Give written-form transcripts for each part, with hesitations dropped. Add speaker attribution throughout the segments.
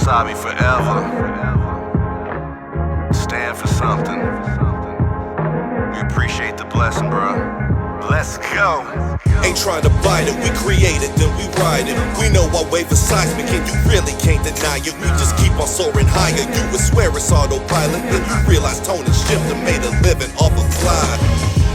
Speaker 1: Wasabi forever. Stand for something. We appreciate the blessing, bro. Let's go.
Speaker 2: Ain't trying to bite it, we create it, then we ride it. We know our wave is seismic and you really can't deny it. We just keep on soaring higher, you would swear it's autopilot. Then you realize tone and shift and made a living off a fly.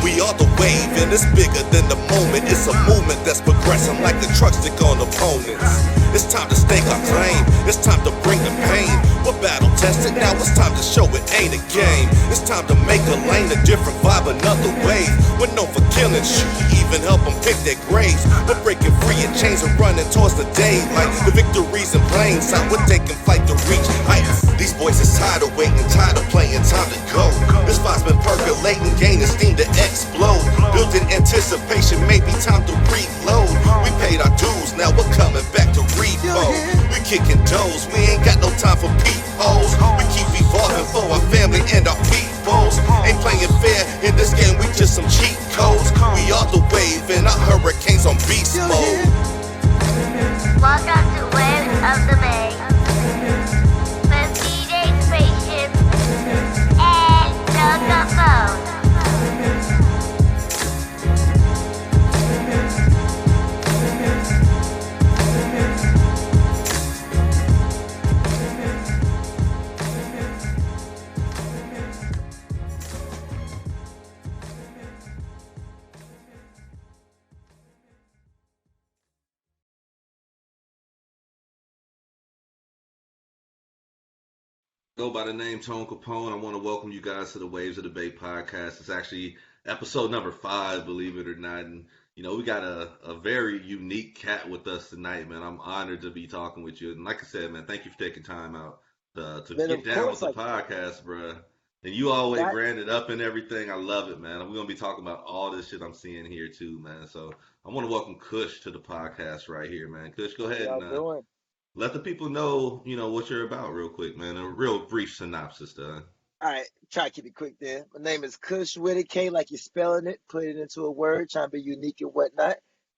Speaker 2: We are the wave and it's bigger than the moment. It's a movement that's progressing like the truck stick on opponents. It's time to stake our claim, it's time to bring the pain. We're battle tested, now it's time to show it ain't a game. It's time to make a lane, a different vibe, another wave. We're known for killing, shoot, even help them pick their graves. We're breaking free of chains and running towards the day. Like the victories in plain sight, we're taking flight to reach heights. These boys is tired of waiting, tired of playing, time to go. This vibe's been percolating, gaining steam to explode. Built in anticipation, maybe time to reload. We paid our dues, now we're coming back to repo. We kicking doors, we ain't got no time for peepholes. We keep evolving for our family and our peoples. Ain't playing fair in this game, we just some cheat codes. We are the wave and our hurricanes on beast mode.
Speaker 3: Welcome to Waves of the Bay. With DJ Spaceship and Joker Phone.
Speaker 4: Go by the name Tone Capone. I want to welcome you guys to the Waves of the Bay podcast. It's actually episode number 5, believe it or not. And, you know, we got a very unique cat with us tonight, man. I'm honored to be talking with you. And like I said, man, thank you for taking time out to get down with the podcast, bro. And you always ran it up and everything. I love it, man. We're going to be talking about all this shit I'm seeing here, too, man. So I want to welcome Kush to the podcast right here, man. Kush, go ahead and let the people know, you know, what you're about real quick, man. A real brief synopsis, though.
Speaker 5: All right, try to keep it quick there. My name is Kush Widakae, like you're spelling it, put it into a word, trying to be unique and whatnot.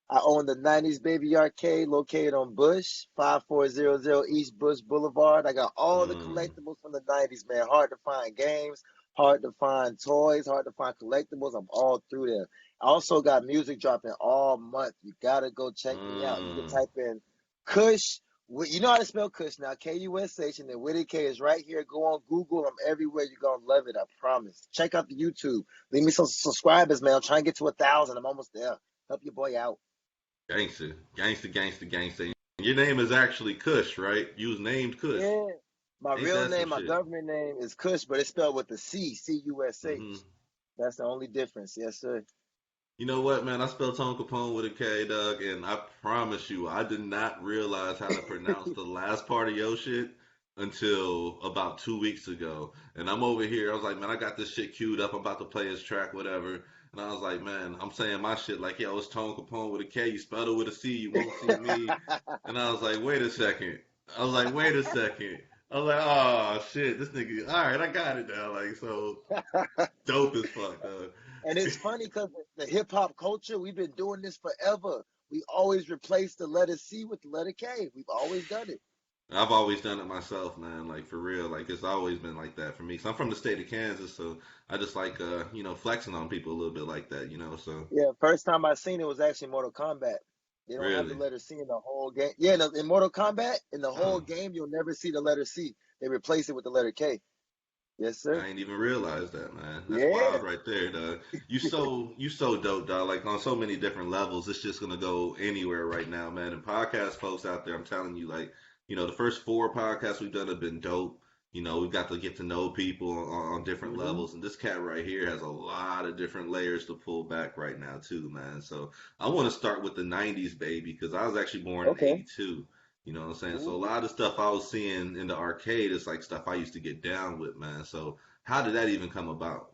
Speaker 5: I own the 90s Baby Arcade located on Bush, 5400 East Bush Boulevard. I got all the collectibles from the 90s, man. Hard to find games, hard to find toys, hard to find collectibles. I'm all through there. I also got music dropping all month. You got to go check me out. You can type in Kush. You know how to spell Kush now, K-U-S-H, and then Widakae is right here. Go on Google. I'm everywhere. You're going to love it, I promise. Check out the YouTube. Leave me some subscribers, man. I'm trying to get to 1,000. I'm almost there. Help your boy out.
Speaker 4: Gangster. Your name is actually Kush, right? You was named Kush.
Speaker 5: Yeah. My real name, my government name is Kush, but it's spelled with a C, C-U-S-H. That's the only difference. Yes, sir.
Speaker 4: You know what, man? I spelled Tone Capone with a K, Doug, and I promise you, I did not realize how to pronounce the last part of your shit until about 2 weeks ago. And I'm over here, I was like, man, I got this shit queued up. I'm about to play his track, whatever. And I was like, man, I'm saying my shit like, yo, it's Tone Capone with a K. You spelled it with a C. You won't see me. And I was like, wait a second. I was like, oh, shit, this nigga, all right, I got it now. Like, so dope as fuck, Doug.
Speaker 5: And it's funny because the hip hop culture, we've been doing this forever. We always replace the letter C with the letter K. We've always done it.
Speaker 4: I've always done it myself, man. Like, for real. Like, it's always been like that for me. So I'm from the state of Kansas, so I just like, you know, flexing on people a little bit like that, you know, so.
Speaker 5: Yeah, first time I seen it was actually Mortal Kombat. They don't have the letter C in the whole game. Yeah, in Mortal Kombat, in the whole game, you'll never see the letter C. They replace it with the letter K. Yes, sir.
Speaker 4: I ain't even realized that, man. That's wild right there, dog. You so dope, dog. Like, on so many different levels. It's just gonna go anywhere right now, man. And podcast folks out there, I'm telling you, like, you know, the first 4 podcasts we've done have been dope. You know, we've got to get to know people on different levels. And this cat right here has a lot of different layers to pull back right now, too, man. So I want to start with the 90s, baby, because I was actually born in 82. You know what I'm saying? So a lot of stuff I was seeing in the arcade is like stuff I used to get down with, man. So how did that even come about?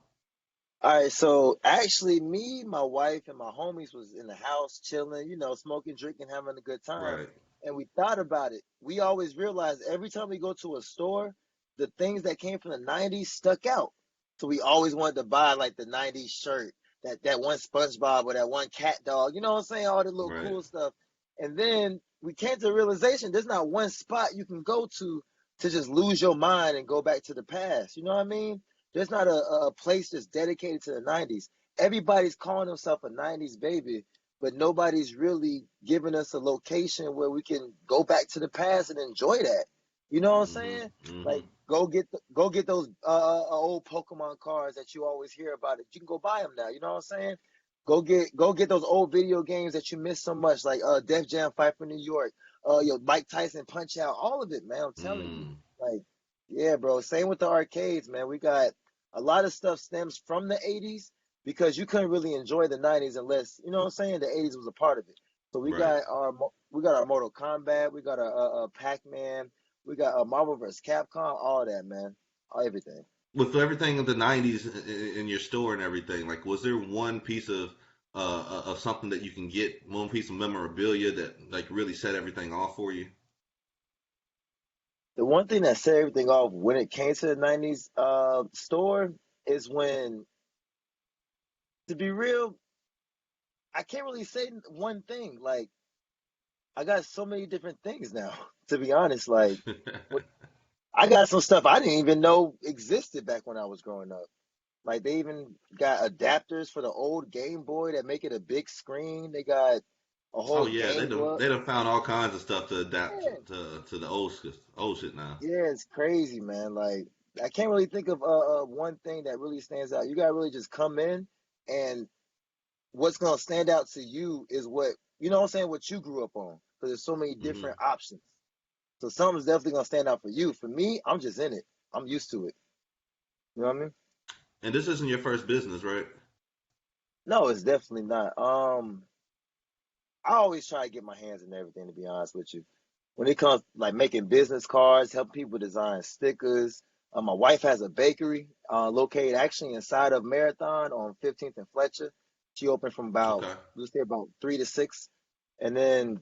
Speaker 5: All right, so actually me, my wife, and my homies was in the house chilling, you know, smoking, drinking, having a good time.
Speaker 4: Right.
Speaker 5: And we thought about it. We always realized every time we go to a store, the things that came from the 90s stuck out. So we always wanted to buy like the 90s shirt, that one SpongeBob or that one cat dog, you know what I'm saying? All the little cool stuff. And then we came to the realization there's not one spot you can go to to just lose your mind and go back to the past. You know what I mean? There's not a place that's dedicated to the 90s. Everybody's calling themselves a 90s baby, but nobody's really giving us a location where we can go back to the past and enjoy that. You know what I'm saying? Like go get those old Pokemon cards that you always hear about. It. You can go buy them now. You know what I'm saying? Go get those old video games that you miss so much, like Def Jam Fight for New York, your Mike Tyson Punch Out, all of it, man. I'm telling you, like, yeah, bro. Same with the arcades, man. We got a lot of stuff stems from the '80s because you couldn't really enjoy the '90s unless you know what I'm saying. The '80s was a part of it. So
Speaker 4: Right.
Speaker 5: we got our Mortal Kombat, we got our Pac-Man, we got Marvel vs. Capcom, all that, man, everything.
Speaker 4: With everything of the '90s in your store and everything, like, was there one piece of something that you can get, one piece of memorabilia that like really set everything off for you?
Speaker 5: The one thing that set everything off when it came to the '90s store is when, to be real, I can't really say one thing. Like I got so many different things now. To be honest, like I got some stuff I didn't even know existed back when I was growing up. Like they even got adapters for the old Game Boy that make it a big screen. They got a
Speaker 4: Oh
Speaker 5: whole
Speaker 4: yeah,
Speaker 5: Game Glove.
Speaker 4: they done found all kinds of stuff to adapt
Speaker 5: Yeah,
Speaker 4: to the old shit now.
Speaker 5: yeah, it's crazy, man. Like I can't really think of one thing that really stands out. You gotta really just come in, and what's gonna stand out to you is what you know what I'm saying, what you grew up on. Because there's so many
Speaker 4: hmm
Speaker 5: different options. So something's definitely gonna stand out for you. For me, I'm just in it. I'm used to it. You know what I mean?
Speaker 4: And this isn't your first business, right?
Speaker 5: No, it's definitely not. I always try to get my hands in everything, to be honest with you. When it comes like making business cards, help people design stickers. My wife has a bakery located actually inside of Marathon on 15th and Fletcher. She opened from about
Speaker 4: Okay.
Speaker 5: let's say about 3 to 6, and then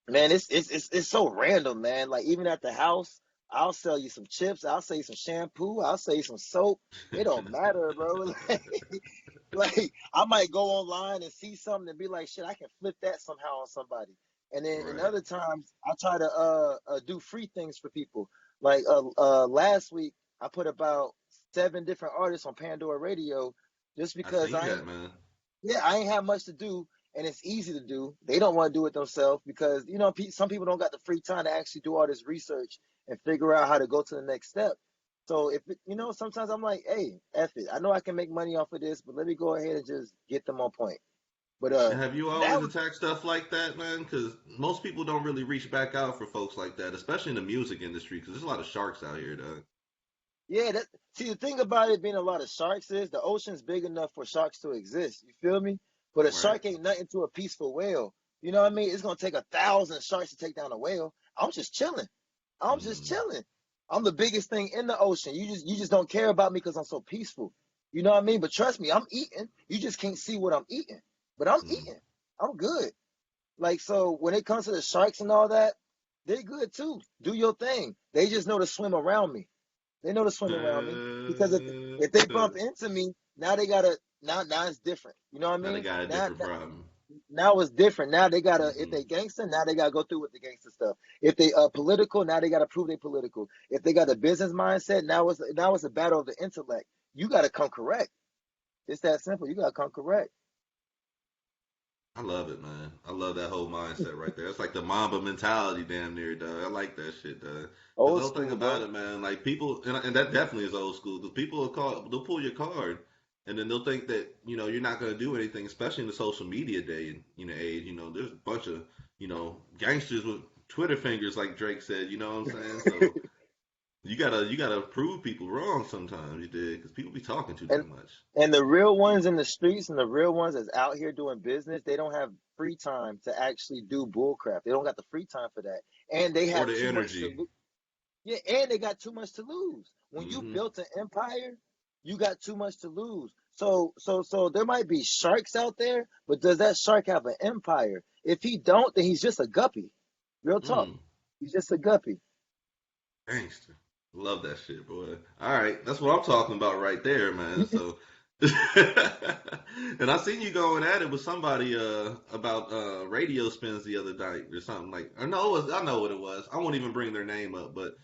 Speaker 5: man, it's so random, man. Like even at the house, I'll sell you some chips, I'll sell you some shampoo, I'll sell you some soap. It don't matter, bro. Like I might go online and see something and be like, shit, I can flip that somehow on somebody. And then in
Speaker 4: Right.
Speaker 5: other times, I try to do free things for people. Like last week, I put about 7 different artists on Pandora Radio just
Speaker 4: I
Speaker 5: because
Speaker 4: seen that, man.
Speaker 5: yeah, I ain't have much to do, and it's easy to do. They don't want to do it themselves because you know some people don't got the free time to actually do all this research and figure out how to go to the next step. So you know, sometimes I'm like, hey, F it. I know I can make money off of this, but let me go ahead and just get them on point. But
Speaker 4: And have you
Speaker 5: that
Speaker 4: always
Speaker 5: was
Speaker 4: attacked stuff like that, man? Because most people don't really reach back out for folks like that, especially in the music industry, because there's a lot of sharks out here, dog.
Speaker 5: yeah. That see the thing about it being a lot of sharks is the ocean's big enough for sharks to exist. You feel me? But a
Speaker 4: Right.
Speaker 5: shark ain't nothing to a peaceful whale. You know what I mean? It's gonna take 1,000 sharks to take down a whale. I'm just chilling. I'm just
Speaker 4: Mm,
Speaker 5: chilling. I'm the biggest thing in the ocean. You just don't care about me because I'm so peaceful. You know what I mean? But trust me, I'm eating. You just can't see what I'm eating. But I'm
Speaker 4: mm.
Speaker 5: eating. I'm good. Like so when it comes to the sharks and all that, they're good too. Do your thing. They just know to swim around me. They know to swim around me. Because if they bump into me, now they gotta now it's different. You know what I
Speaker 4: Now they
Speaker 5: mean?
Speaker 4: got a different problem.
Speaker 5: Now it's different. Now they gotta, if
Speaker 4: hmm
Speaker 5: they gangster, now they gotta go through with the gangster stuff. If they political, now they gotta prove they political. If they got a business mindset, now it's a battle of the intellect. You gotta come correct. It's that simple. You gotta come correct.
Speaker 4: I love it, man. I love that whole mindset right there. It's like the Mamba mentality, damn near, dog. I like that shit, dog. Because the
Speaker 5: Old
Speaker 4: whole thing
Speaker 5: school,
Speaker 4: about
Speaker 5: bro.
Speaker 4: it, man, like people, and that definitely is old school. Because people they'll pull your card, and then they'll think that you're not gonna do anything, especially in the social media day and age. There's a bunch of gangsters with Twitter fingers, like Drake said. You know what I'm saying? So you gotta prove people wrong sometimes. You did because people be talking too
Speaker 5: and
Speaker 4: damn much,
Speaker 5: and the real ones in the streets and the real ones that's out here doing business, they don't have free time to actually do bullcrap. They don't got the free time for that, and they
Speaker 4: or
Speaker 5: have
Speaker 4: the
Speaker 5: too much to
Speaker 4: energy.
Speaker 5: lose. Yeah, and they got too much to lose. When you
Speaker 4: hmm
Speaker 5: built an empire, you got too much to lose. So there might be sharks out there, but does that shark have an empire? If he don't, then he's just a guppy. Real talk.
Speaker 4: Mm.
Speaker 5: He's just a guppy.
Speaker 4: Gangster. Love that shit, boy. All right, that's what I'm talking about right there, man. So, and I seen you going at it with somebody about radio spins the other night or something like. Or no, I know what it was. I won't even bring their name up, but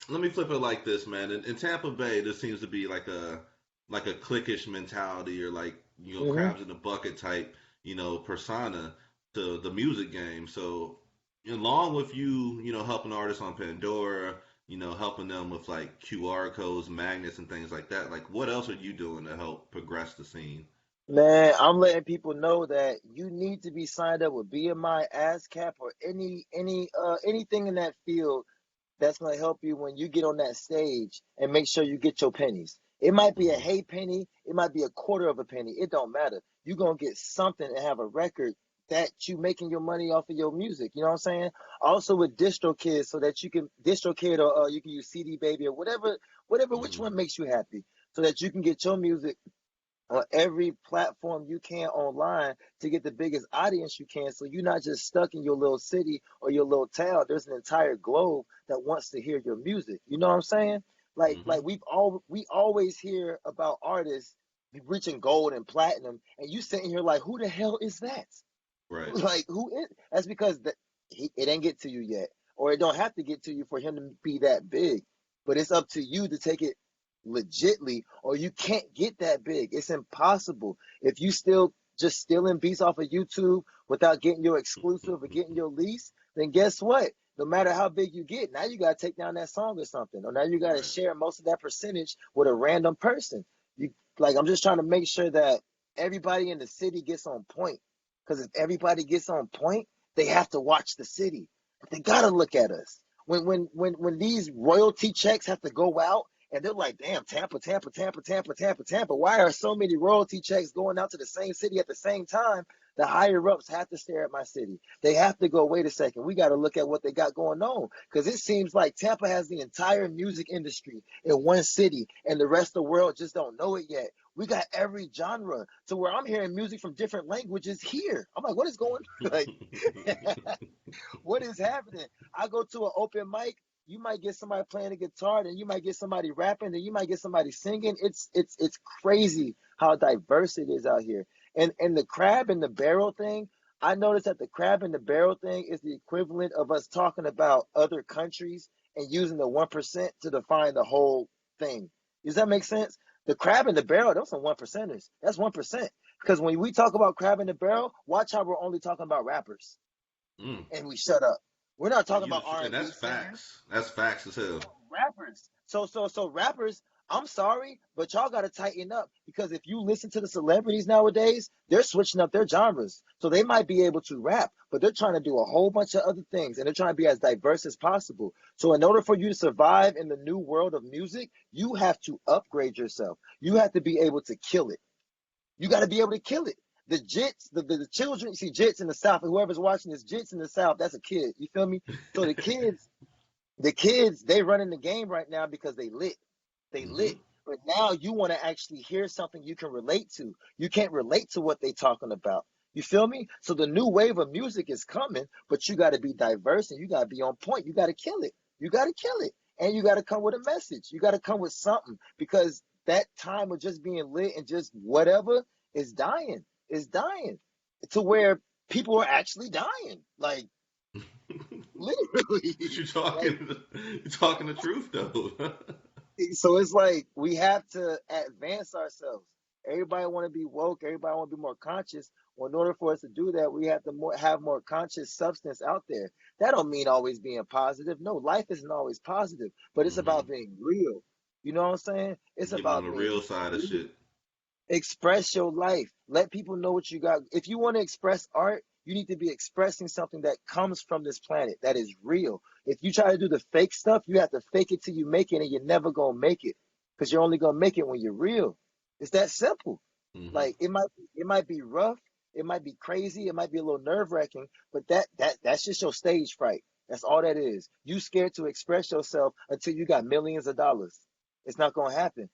Speaker 4: let me flip it like this, man. In Tampa Bay, there seems to be like a cliquish mentality or like
Speaker 5: Hmm.
Speaker 4: crabs in the bucket type persona to the music game. So along with helping artists on Pandora, helping them with like QR codes, magnets, and things like that. Like, what else are you doing to help progress the scene?
Speaker 5: Man, I'm letting people know that you need to be signed up with BMI, ASCAP, or anything in that field that's going to help you when you get on that stage and make sure you get your pennies. It might be a
Speaker 4: Hmm.
Speaker 5: hay penny, it might be a quarter of a penny. It don't matter. You're going to get something and have a record that you making your money off of your music. You know what I'm saying? Also with DistroKid, so that you can DistroKid, or you can use CD Baby, or whatever, which
Speaker 4: Hmm.
Speaker 5: one makes you happy, so that you can get your music on every platform you can online to get the biggest audience you can, so you're not just stuck in your little city or your little town. There's an entire globe that wants to hear your music. You know what I'm saying? Like
Speaker 4: Hmm.
Speaker 5: we always hear about artists reaching gold and platinum, and you sitting here like, who the hell is that?
Speaker 4: Right.
Speaker 5: Like, who is? That's because it ain't get to you yet, or it don't have to get to you for him to be that big. But it's up to you to take it legitly, or you can't get that big. It's impossible if you still just stealing beats off of YouTube without getting your exclusive or getting your lease. Then guess what? No matter how big you get, now you gotta take down that song or something, or now you gotta
Speaker 4: Right.
Speaker 5: share most of that percentage with a random person. You like, I'm just trying to make sure that everybody in the city gets on point. Because if everybody gets on point, they have to watch the city. They gotta look at us. When these royalty checks have to go out, and they're like, damn, Tampa, Tampa, Tampa, Tampa, Tampa, Tampa. Why are so many royalty checks going out to the same city at the same time? The higher ups have to stare at my city. They have to go, wait a second, we got to look at what they got going on. Because it seems like Tampa has the entire music industry in one city, and the rest of the world just don't know it yet. We got every genre to where I'm hearing music from different languages here. I'm like, what is going on? Like, what is happening? I go to an open mic. You might get somebody playing a guitar, then you might get somebody rapping, then you might get somebody singing. It's crazy how diverse it is out here. And the crab in the barrel thing, I noticed that the crab in the barrel thing is the equivalent of us talking about other countries and using the 1% to define the whole thing. Does that make sense? The crab in the barrel, those are one percenters. That's 1%. Because when we talk about crab in the barrel, watch how we're only talking about rappers
Speaker 4: Mm.
Speaker 5: and we shut up. We're not
Speaker 4: And
Speaker 5: talking about
Speaker 4: and that's
Speaker 5: R&B singers.
Speaker 4: facts. That's facts as hell.
Speaker 5: Rappers. So rappers, I'm sorry, but y'all got to tighten up, because if you listen to the celebrities nowadays, they're switching up their genres. So they might be able to rap, but they're trying to do a whole bunch of other things, and they're trying to be as diverse as possible. So in order for you to survive in the new world of music, you have to upgrade yourself. You have to be able to kill it. You got to be able to kill it. The jits, the children, you see jits in the South, and whoever's watching this jits in the South, that's a kid. You feel me? So the kids, they running the game right now because they lit. They lit.
Speaker 4: Hmm.
Speaker 5: But now you want to actually hear something you can relate to. You can't relate to what they talking about. You feel me? So the new wave of music is coming, but you got to be diverse and you got to be on point. You got to kill it. You got to kill it. And you got to come with a message. You got to come with something, because that time of just being lit and just whatever is dying. Is dying to where people are actually dying. Like, literally.
Speaker 4: But you're
Speaker 5: Like,
Speaker 4: talking, you're talking the truth though.
Speaker 5: so it's like we have to advance ourselves. Everybody want to be woke. Everybody want to be more conscious. Well, in order for us to do that, we have to have more conscious substance out there. That don't mean always being positive. No, life isn't always positive, but it's
Speaker 4: Hmm.
Speaker 5: about being real. You know what I'm saying? It's
Speaker 4: Getting on
Speaker 5: about
Speaker 4: the
Speaker 5: being
Speaker 4: real side of
Speaker 5: real.
Speaker 4: shit.
Speaker 5: Express your life. Let people know what you got. If you want to express art, you need to be expressing something that comes from this planet, that is real. If you try to do the fake stuff, you have to fake it till you make it, and you're never gonna make it, because you're only gonna make it when you're real. It's that simple.
Speaker 4: Hmm.
Speaker 5: Like, it might be rough, it might be crazy, it might be a little nerve wracking, but that's just your stage fright. That's all that is. You scared to express yourself until you got millions of dollars. It's not gonna happen.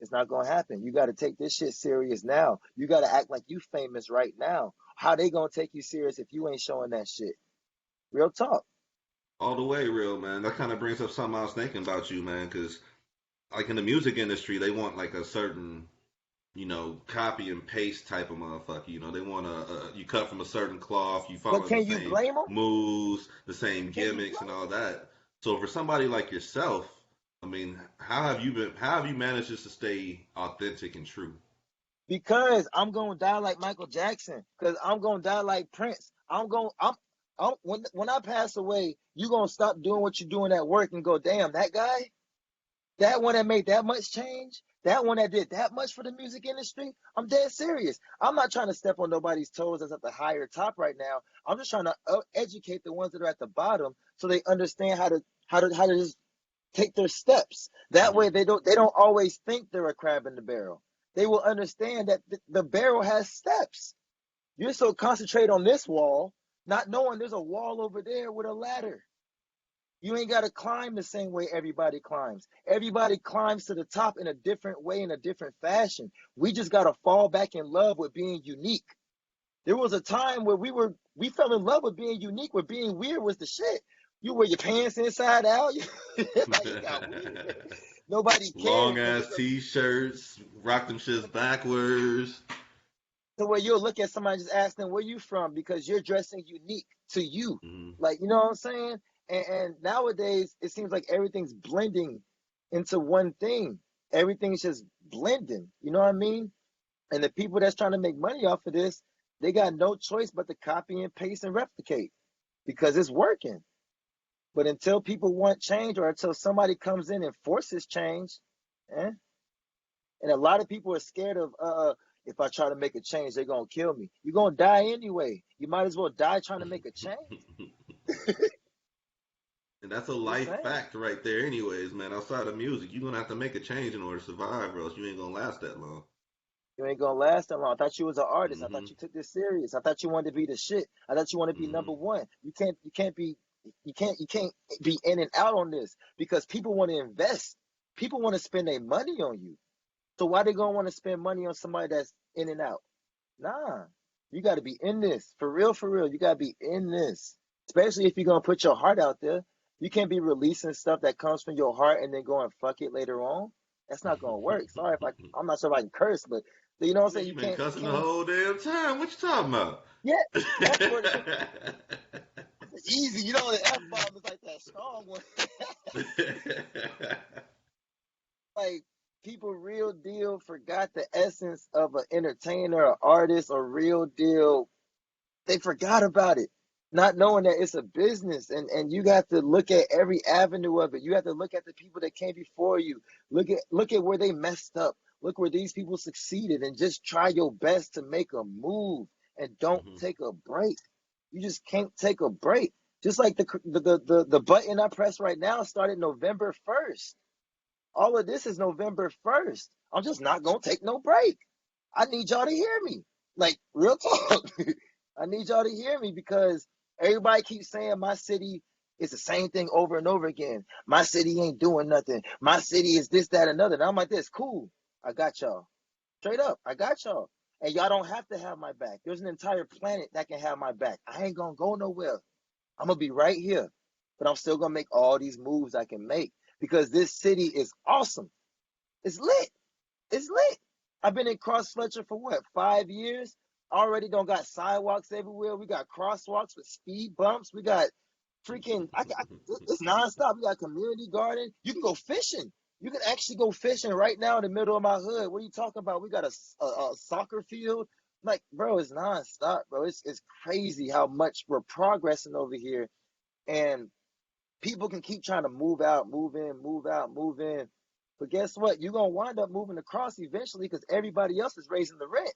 Speaker 5: It's not gonna happen. You got to take this shit serious now. You got to act like you famous right now. How they gonna take you serious if you ain't showing that shit? Real talk.
Speaker 4: All the way real, man. That kind of brings up something I was thinking about you, man. Because like in the music industry, they want like a certain copy and paste type of motherfucker. They want you cut from a certain cloth, you
Speaker 5: But
Speaker 4: follow the
Speaker 5: can you
Speaker 4: same
Speaker 5: blame them?
Speaker 4: moves, the same
Speaker 5: Can you
Speaker 4: gimmicks, and
Speaker 5: blame
Speaker 4: all
Speaker 5: them?
Speaker 4: that. So for somebody like yourself, I mean, how have you managed just to stay authentic and true?
Speaker 5: Because I'm gonna die like Michael Jackson. Because I'm gonna die like Prince. When I pass away, you gonna stop doing what you're doing at work and go, damn, that guy, that one that made that much change, that one that did that much for the music industry. I'm dead serious. I'm not trying to step on nobody's toes that's at the higher top right now. I'm just trying to educate the ones that are at the bottom so they understand how to just take their steps. That
Speaker 4: Hmm.
Speaker 5: way they don't always think they're a crab in the barrel. They will understand that the barrel has steps. You're so concentrated on this wall, not knowing there's a wall over there with a ladder. You ain't got to climb the same way everybody climbs. Everybody climbs to the top in a different way, in a different fashion. We just got to fall back in love with being unique. There was a time where we fell in love with being unique, where being weird was the shit. You wear your pants inside out. Like it got weird. Nobody
Speaker 4: Long
Speaker 5: cared because
Speaker 4: ass
Speaker 5: it's a
Speaker 4: t-shirts, rock them shits backwards.
Speaker 5: to where you'll look at somebody and just ask them where you from because you're dressing unique to you.
Speaker 4: Hmm.
Speaker 5: Like, you know what I'm saying? And nowadays it seems like everything's blending into one thing. Everything's just blending. You know what I mean? And the people that's trying to make money off of this, they got no choice but to copy and paste and replicate because it's working. But until people want change or until somebody comes in and forces change, eh? And a lot of people are scared of if I try to make a change, they're gonna kill me. You're gonna die anyway. You might as well die trying to make a change.
Speaker 4: And that's a
Speaker 5: Just
Speaker 4: life
Speaker 5: saying.
Speaker 4: fact right there, anyways, man. Outside of music, you're gonna have to make a change in order to survive, or else you ain't gonna last that long.
Speaker 5: You ain't gonna last that long. I thought you was an artist. I
Speaker 4: Hmm.
Speaker 5: thought you took this serious. I thought you wanted to be the shit. I thought you wanted to be
Speaker 4: Hmm.
Speaker 5: number one. You can't be in and out on this because people want to invest. People want to spend their money on you. So why they gonna want to spend money on somebody that's in and out? Nah, you got to be in this for real, for real. You got to be in this, especially if you're gonna put your heart out there. You can't be releasing stuff that comes from your heart and then going fuck it later on. That's not gonna work. Sorry if I'm not sure if I can curse, but you know what I'm saying.
Speaker 4: Man, you
Speaker 5: You
Speaker 4: been
Speaker 5: can't, you
Speaker 4: cussing the
Speaker 5: can't.
Speaker 4: whole damn time. What you talking about?
Speaker 5: Yeah, F word is easy. You know the F bomb is like that strong one. Like people real deal forgot the essence of an entertainer, an artist, or real deal. They forgot about it, not knowing that it's a business and you got to look at every avenue of it. You have to look at the people that came before you. Look at where they messed up. Look where these people succeeded and just try your best to make a move and don't
Speaker 4: Hmm.
Speaker 5: take a break. You just can't take a break. Just like the button I press right now started November 1st. All of this is November 1st. I'm just not gonna take no break. I need y'all to hear me. Like real talk. I need y'all to hear me because everybody keeps saying my city is the same thing over and over again. My city ain't doing nothing. My city is this, that, another. And I'm like this, cool. I got y'all. Straight up, I got y'all. And y'all don't have to have my back. There's an entire planet that can have my back. I ain't gonna go nowhere. I'm gonna be right here. But I'm still gonna make all these moves I can make because this city is awesome. It's lit. It's lit. I've been in Cross Fletcher for what, 5 years? Already don't got sidewalks everywhere. We got crosswalks with speed bumps. We got freaking, it's nonstop. We got community garden. You can go fishing. You can actually go fishing right now in the middle of my hood. What are you talking about? We got a soccer field. Like, bro, it's nonstop, bro. It's crazy how much we're progressing over here. And people can keep trying to move out, move in, move out, move in. But guess what? You're gonna wind up moving across eventually because everybody else is raising the rent.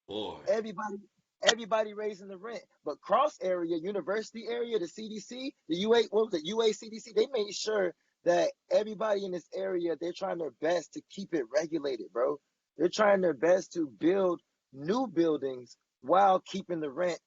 Speaker 4: Boy.
Speaker 5: Everybody, everybody raising the rent. But cross area, university area, the CDC, the UA, what was it, UACDC, they made sure that everybody in this area, they're trying their best to keep it regulated, bro. They're trying their best to build new buildings while keeping the rent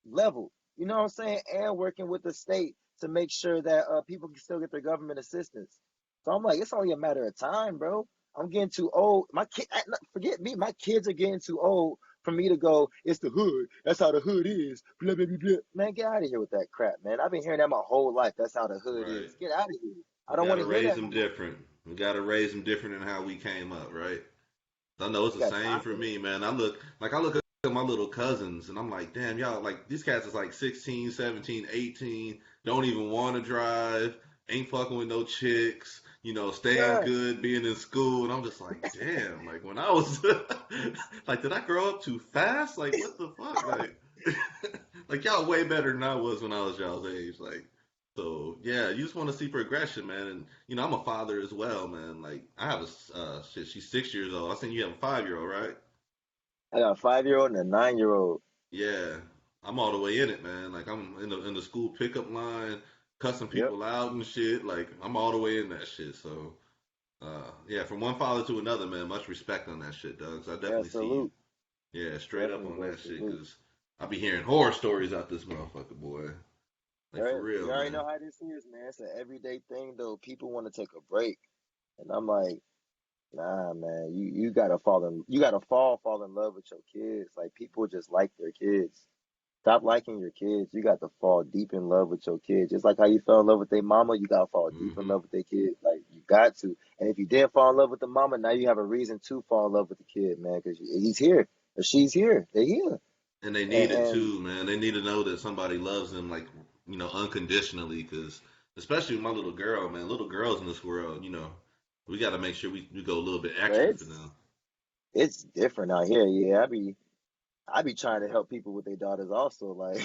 Speaker 5: level. You know what I'm saying? And working with the state to make sure that people can still get their government assistance. So I'm like, it's only a matter of time, bro. I'm getting too old. My kid, forget me. My kids are getting too old for me to go. It's the hood. That's how the hood is. Blah, blah, blah, blah. Man, get out of here with that crap, man. I've been hearing that my whole life. That's how the hood
Speaker 4: Right.
Speaker 5: is. Get out of here. I
Speaker 4: We
Speaker 5: don't want
Speaker 4: gotta
Speaker 5: to hear
Speaker 4: raise
Speaker 5: that
Speaker 4: them
Speaker 5: no more.
Speaker 4: different. We gotta raise them different than how we came up, right? I know it's
Speaker 5: I
Speaker 4: the
Speaker 5: got
Speaker 4: same
Speaker 5: time
Speaker 4: for
Speaker 5: for
Speaker 4: me,
Speaker 5: this.
Speaker 4: man. I look at my little cousins and I'm like, damn, y'all, like these cats is like 16, 17, 18, don't even want to drive. ain't fucking with no chicks, staying
Speaker 5: Yeah.
Speaker 4: good, being in school, and I'm just like, damn, like when I was like, did I grow up too fast? Like, what the fuck? Like, like y'all way better than I was when I was y'all's age. Like, so yeah, you just want to see progression, man. And I'm a father as well, man. Like, I have shit, she's 6 years old. I think you have a 5-year old, right?
Speaker 5: I got a 5-year-old and a 9-year-old.
Speaker 4: Yeah, I'm all the way in it, man. Like I'm in the school pickup line, cussing
Speaker 5: Yep.
Speaker 4: people out and shit. Like I'm all the way in that shit. So, yeah, from one father to another, man. Much respect on that shit, Doug. 'Cause I
Speaker 5: Yeah,
Speaker 4: definitely see you.
Speaker 5: salute.
Speaker 4: Yeah, straight up
Speaker 5: Definitely,
Speaker 4: on
Speaker 5: bro,
Speaker 4: that shit.
Speaker 5: salute.
Speaker 4: 'Cause I be hearing horror stories out this motherfucker, boy. Like for
Speaker 5: Right? You
Speaker 4: real,
Speaker 5: already
Speaker 4: man.
Speaker 5: know how this is, man. It's an everyday thing, though. People want to take a break, and I'm like, nah, man. You gotta fall in love with your kids. Like people just like their kids. Stop liking your kids. You got to fall deep in love with your kids. Just like how you fell in love with their mama, you gotta fall deep in
Speaker 4: Hmm.
Speaker 5: love with their kids. Like you got to. And if you didn't fall in love with the mama, now you have a reason to fall in love with the kid, man, because he's here or she's here. They're here.
Speaker 4: And they need it
Speaker 5: And
Speaker 4: too, man. They need to know that somebody loves them, like unconditionally. 'Cause especially with my little girl, man. Little girls in this world, we got to make sure we go a little bit
Speaker 5: but
Speaker 4: extra for them.
Speaker 5: it's different out here. Yeah, I be trying to help people with their daughters also. Like,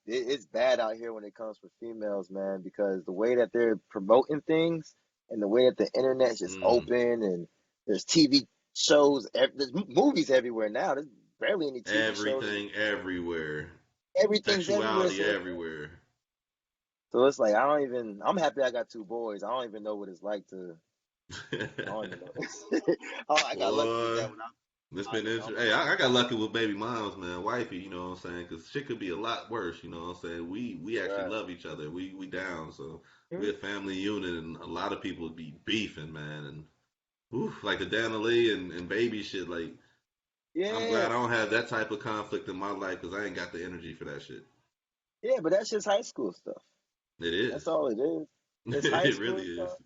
Speaker 5: it's bad out here when it comes for females, man, because the way that they're promoting things and the way that the internet's just
Speaker 4: Mm.
Speaker 5: open and there's TV shows, there's movies everywhere now. There's barely any TV shows.
Speaker 4: Everything everywhere.
Speaker 5: Everything's everywhere.
Speaker 4: Sexuality
Speaker 5: So
Speaker 4: everywhere.
Speaker 5: it's like I'm happy I got two boys. I don't even know what it's like to. I don't even know. Oh, I got lucky with
Speaker 4: Boy,
Speaker 5: that one.
Speaker 4: it's
Speaker 5: I,
Speaker 4: been
Speaker 5: I'm
Speaker 4: interesting.
Speaker 5: like,
Speaker 4: Hey, I got lucky with baby moms, man. Wifey, you know what I'm saying? Because shit could be a lot worse, you know what I'm saying? We actually
Speaker 5: right.
Speaker 4: love each other. We down, so we're a family unit, and a lot of people be beefing, man. And oof, like the Dana Lee and baby shit. Like, I'm glad
Speaker 5: Yeah,
Speaker 4: I don't have that type of conflict in my life because I ain't got the energy for that shit.
Speaker 5: yeah, but that's just high school stuff.
Speaker 4: It
Speaker 5: That's
Speaker 4: is.
Speaker 5: all it is. It's high
Speaker 4: It
Speaker 5: school
Speaker 4: really is.
Speaker 5: stuff.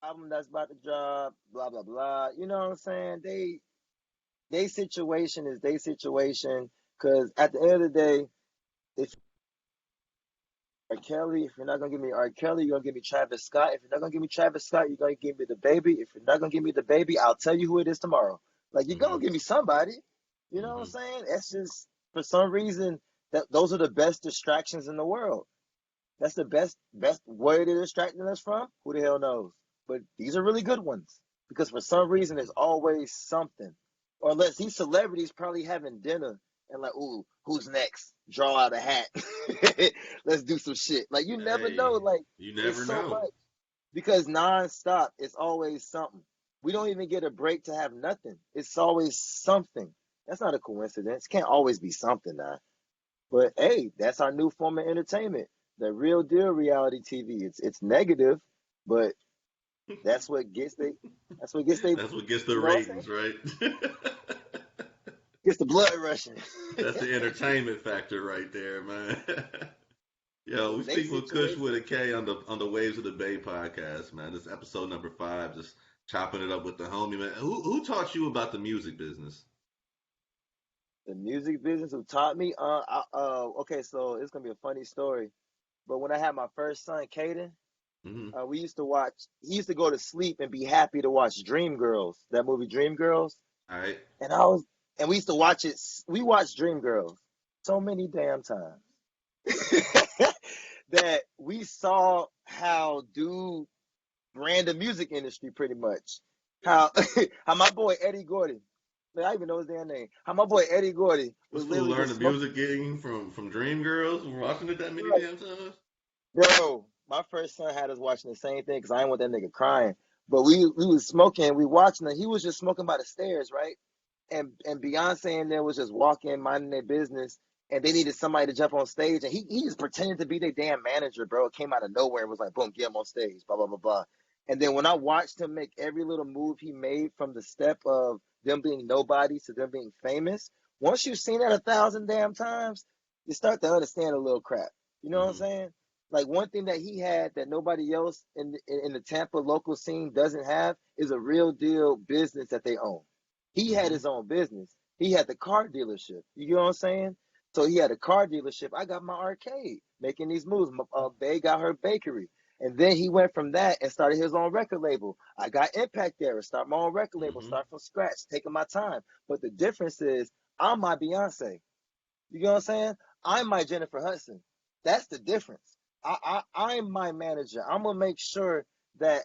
Speaker 5: Problem that's about to drop. Blah blah blah. You know what I'm saying? They situation is they situation. Cause at the end of the day, if R. Kelly, if you're not gonna give me R. Kelly, you're gonna give me Travis Scott. If you're not gonna give me Travis Scott, you're gonna give me the baby. If you're not gonna give me the baby, I'll tell you who it is tomorrow. Like you're
Speaker 4: Hmm.
Speaker 5: gonna give me somebody. You know what I'm
Speaker 4: Hmm.
Speaker 5: saying? That's just for some reason that those are the best distractions in the world. That's the best way they're distracting us from. Who the hell knows? But these are really good ones because for some reason there's always something. Or unless these celebrities probably having dinner and like, ooh, who's next? Draw out a hat. Let's do some shit. Like you never know.
Speaker 4: Hey,
Speaker 5: Like
Speaker 4: you
Speaker 5: it's
Speaker 4: never
Speaker 5: so
Speaker 4: know.
Speaker 5: much because nonstop it's always something. We don't even get a break to have nothing. It's always something. That's not a coincidence. Can't always be something now. But hey, that's our new form of entertainment. The real deal reality TV. It's negative, but that's what gets they that's what gets they
Speaker 4: That's what gets the
Speaker 5: you know what I'm saying?
Speaker 4: ratings, right?
Speaker 5: Gets the blood rushing.
Speaker 4: That's the entertainment factor right there, man. Yo,
Speaker 5: So
Speaker 4: we
Speaker 5: they
Speaker 4: speak with Kush
Speaker 5: situation
Speaker 4: Widakae on the Waves of the Bay podcast, man. This is episode number 5, just chopping it up with the homie, man. Who taught you about the music business?
Speaker 5: the music business who taught me okay, so it's gonna be a funny story. But when I had my first son, Caden,
Speaker 4: Hmm.
Speaker 5: we used to watch he used to go to sleep and be happy to watch Dreamgirls, that movie Dreamgirls.
Speaker 4: All right.
Speaker 5: And I was and we used to watch it we watched Dreamgirls so many damn times. That we saw how dude ran the music industry pretty much. How how my boy Eddie Gordy, man, I even know his damn name. How my boy Eddie Gordy
Speaker 4: This
Speaker 5: was
Speaker 4: fool
Speaker 5: literally
Speaker 4: learned
Speaker 5: just
Speaker 4: the
Speaker 5: smoking.
Speaker 4: music getting from Dreamgirls, from watching it that many
Speaker 5: Right.
Speaker 4: damn times.
Speaker 5: Bro, my first son had us watching the same thing because I didn't want that nigga crying. But we was smoking, we watching it. He was just smoking by the stairs, right? And Beyonce and there was just walking, minding their business, and they needed somebody to jump on stage, and he just pretended to be their damn manager, bro. It came out of nowhere and was like, boom, get him on stage, blah blah blah blah. And then when I watched him make every little move he made from the step of them being nobodies to them being famous, once you've seen that 1,000 damn times, you start to understand a little crap. You know what I'm
Speaker 4: Hmm.
Speaker 5: saying? Like one thing that he had that nobody else in the Tampa local scene doesn't have is a real deal business that they own. He had
Speaker 4: Hmm.
Speaker 5: his own business. He had the car dealership. You know what I'm saying? So he had a car dealership. I got my arcade, making these moves. Bay got her bakery. And then he went from that and started his own record label. I got Impact Era, start my own record label,
Speaker 4: Mm-hmm.
Speaker 5: start from scratch, taking my time. But the difference is I'm my Beyonce. You know what I'm saying? I'm my Jennifer Hudson. That's the difference. I'm my manager. I'm gonna make sure that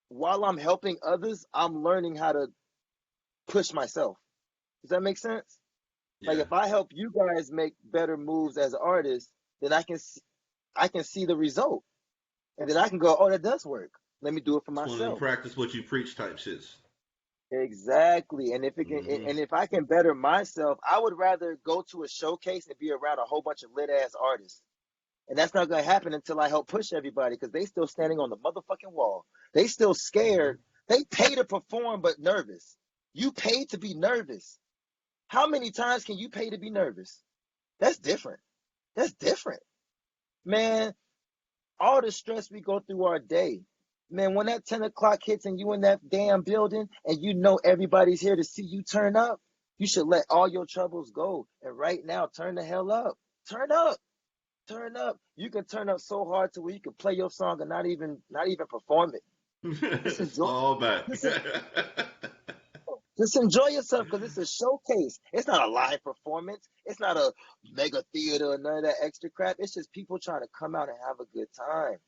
Speaker 5: while I'm helping others, I'm learning how to push myself. Does that make sense? Like
Speaker 4: Yeah.
Speaker 5: if I help you guys make better moves as artists, then I can see the result, and then I can go, oh, that does work. Let me do it for
Speaker 4: It's one of them
Speaker 5: myself.
Speaker 4: practice what you preach type shits.
Speaker 5: Exactly. And if it can,
Speaker 4: Mm-hmm.
Speaker 5: and if I can better myself, I would rather go to a showcase and be around a whole bunch of lit ass artists. And that's not gonna happen until I help push everybody because they still standing on the motherfucking wall. They still
Speaker 4: Mm-hmm.
Speaker 5: scared. They pay to perform but nervous. You pay to be nervous. How many times can you pay to be nervous? That's different. That's different. Man, all the stress we go through our day. Man, when that 10 o'clock hits and you in that damn building and you know everybody's here to see you turn up, you should let all your troubles go. And right now, turn the hell up. Turn up. Turn up. You can turn up so hard to where you can play your song and not even perform it. Just enjoy.
Speaker 4: Fall back.
Speaker 5: Just, just enjoy yourself because it's a showcase. It's not a live performance. It's not a mega theater or none of that extra crap. It's just people trying to come out and have a good time.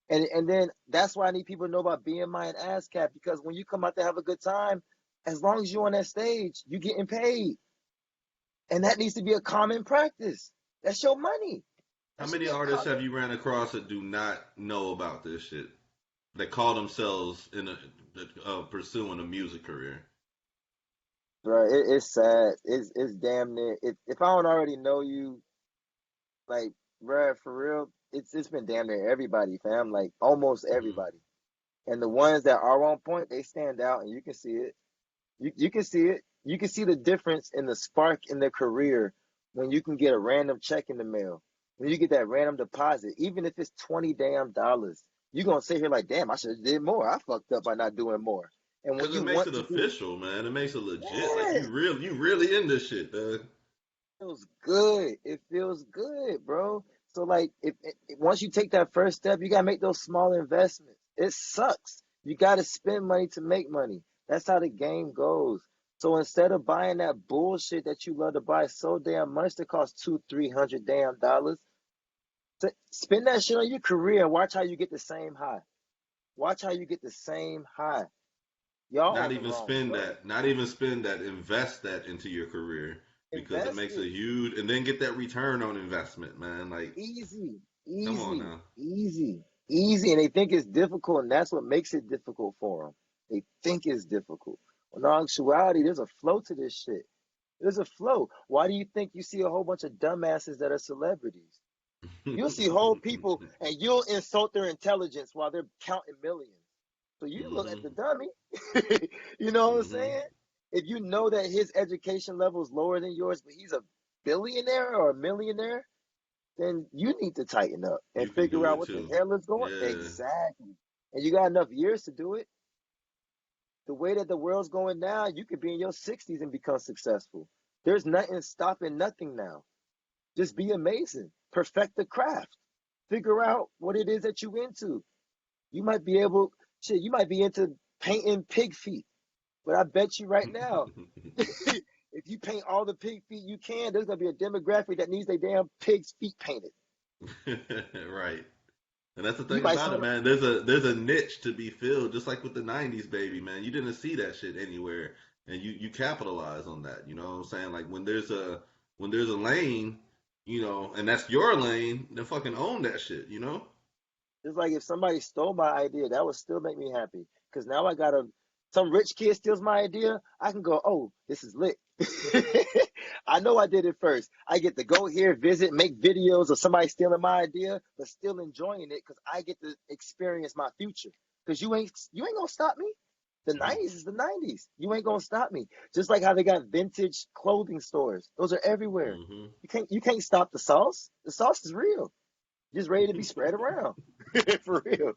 Speaker 5: And then that's why I need people to know about BMI and ASCAP because when you come out to have a good time, as long as you're on that stage, you're getting paid. And that needs to be a common practice. That's your money.
Speaker 4: How
Speaker 5: That should
Speaker 4: many
Speaker 5: be a
Speaker 4: artists
Speaker 5: common.
Speaker 4: have you ran across that do not know about this shit? That call themselves in pursuing a music career.
Speaker 5: Bro, it's sad. It's damn near. If I don't already know you, like, bro, for real, it's been damn near everybody, fam. Like almost
Speaker 4: Mm-hmm.
Speaker 5: everybody. And the ones that are on point, they stand out, and you can see it. You can see it. You can see the difference in the spark in their career when you can get a random check in the mail. When you get that random deposit, even if it's 20 damn dollars, you're gonna sit here like, damn, I should have did more. I fucked up by not doing more. And when
Speaker 4: Cause
Speaker 5: you
Speaker 4: it makes
Speaker 5: want
Speaker 4: it
Speaker 5: to do,
Speaker 4: official, man. It makes it legit. Like
Speaker 5: yeah,
Speaker 4: you really in this shit, dog.
Speaker 5: feels good. It feels good, bro. So like, if once you take that first step, you gotta make those small investments. It sucks. You gotta spend money to make money. That's how the game goes. So instead of buying that bullshit that you love to buy so damn much that costs two, $300 damn dollars, spend that shit on your career and watch how you get the same high. Watch how you get the same high. Y'all
Speaker 4: Not
Speaker 5: on the
Speaker 4: even
Speaker 5: wrong
Speaker 4: spend
Speaker 5: track.
Speaker 4: that. Not even spend that. Invest that into your career because it
Speaker 5: Invest
Speaker 4: makes a
Speaker 5: it.
Speaker 4: huge and then get that return on investment, man. Like,
Speaker 5: Easy,
Speaker 4: come on
Speaker 5: easy,
Speaker 4: now.
Speaker 5: easy, easy. And they think it's difficult, and that's what makes it difficult for them. They think it's difficult. When in actuality, there's a flow to this shit. There's a flow. Why do you think you see a whole bunch of dumbasses that are celebrities? You'll see whole people and you'll insult their intelligence while they're counting millions. So you look at
Speaker 4: hmm
Speaker 5: the dummy. You know what I'm
Speaker 4: hmm
Speaker 5: saying? If you know that his education level is lower than yours, but he's a billionaire or a millionaire, then you need to tighten up and
Speaker 4: You can
Speaker 5: figure
Speaker 4: do
Speaker 5: out
Speaker 4: it
Speaker 5: what the
Speaker 4: too.
Speaker 5: hell is going
Speaker 4: Yeah.
Speaker 5: exactly. And you got enough years to do it. The way that the world's going now, you could be in your 60s and become successful. There's nothing stopping nothing now. Just be amazing. Perfect the craft. Figure out what it is that you into. You might be able, shit, you might be into painting pig feet. But I bet you right now, if you paint all the pig feet you can, there's gonna be a demographic that needs their damn pig's feet painted.
Speaker 4: Right. And that's the
Speaker 5: You
Speaker 4: thing
Speaker 5: might
Speaker 4: about
Speaker 5: start
Speaker 4: it, man. There's a niche to be filled, just like with the '90s, baby, man. You didn't see that shit anywhere, and you capitalize on that. You know what I'm saying? Like when there's a lane, and that's your lane, then fucking own that shit. You know?
Speaker 5: It's like if somebody stole my idea, that would still make me happy. Because now I got some rich kid steals my idea, I can go, oh, this is lit. I know I did it first. I get to go here, visit, make videos of somebody stealing my idea, but still enjoying it because I get to experience my future. Because you ain't gonna stop me. The 90s is the 90s. You ain't gonna stop me. Just like how they got vintage clothing stores. Those are everywhere.
Speaker 4: hmm
Speaker 5: You can't stop the sauce. The sauce is real. Just ready to be spread around. For real.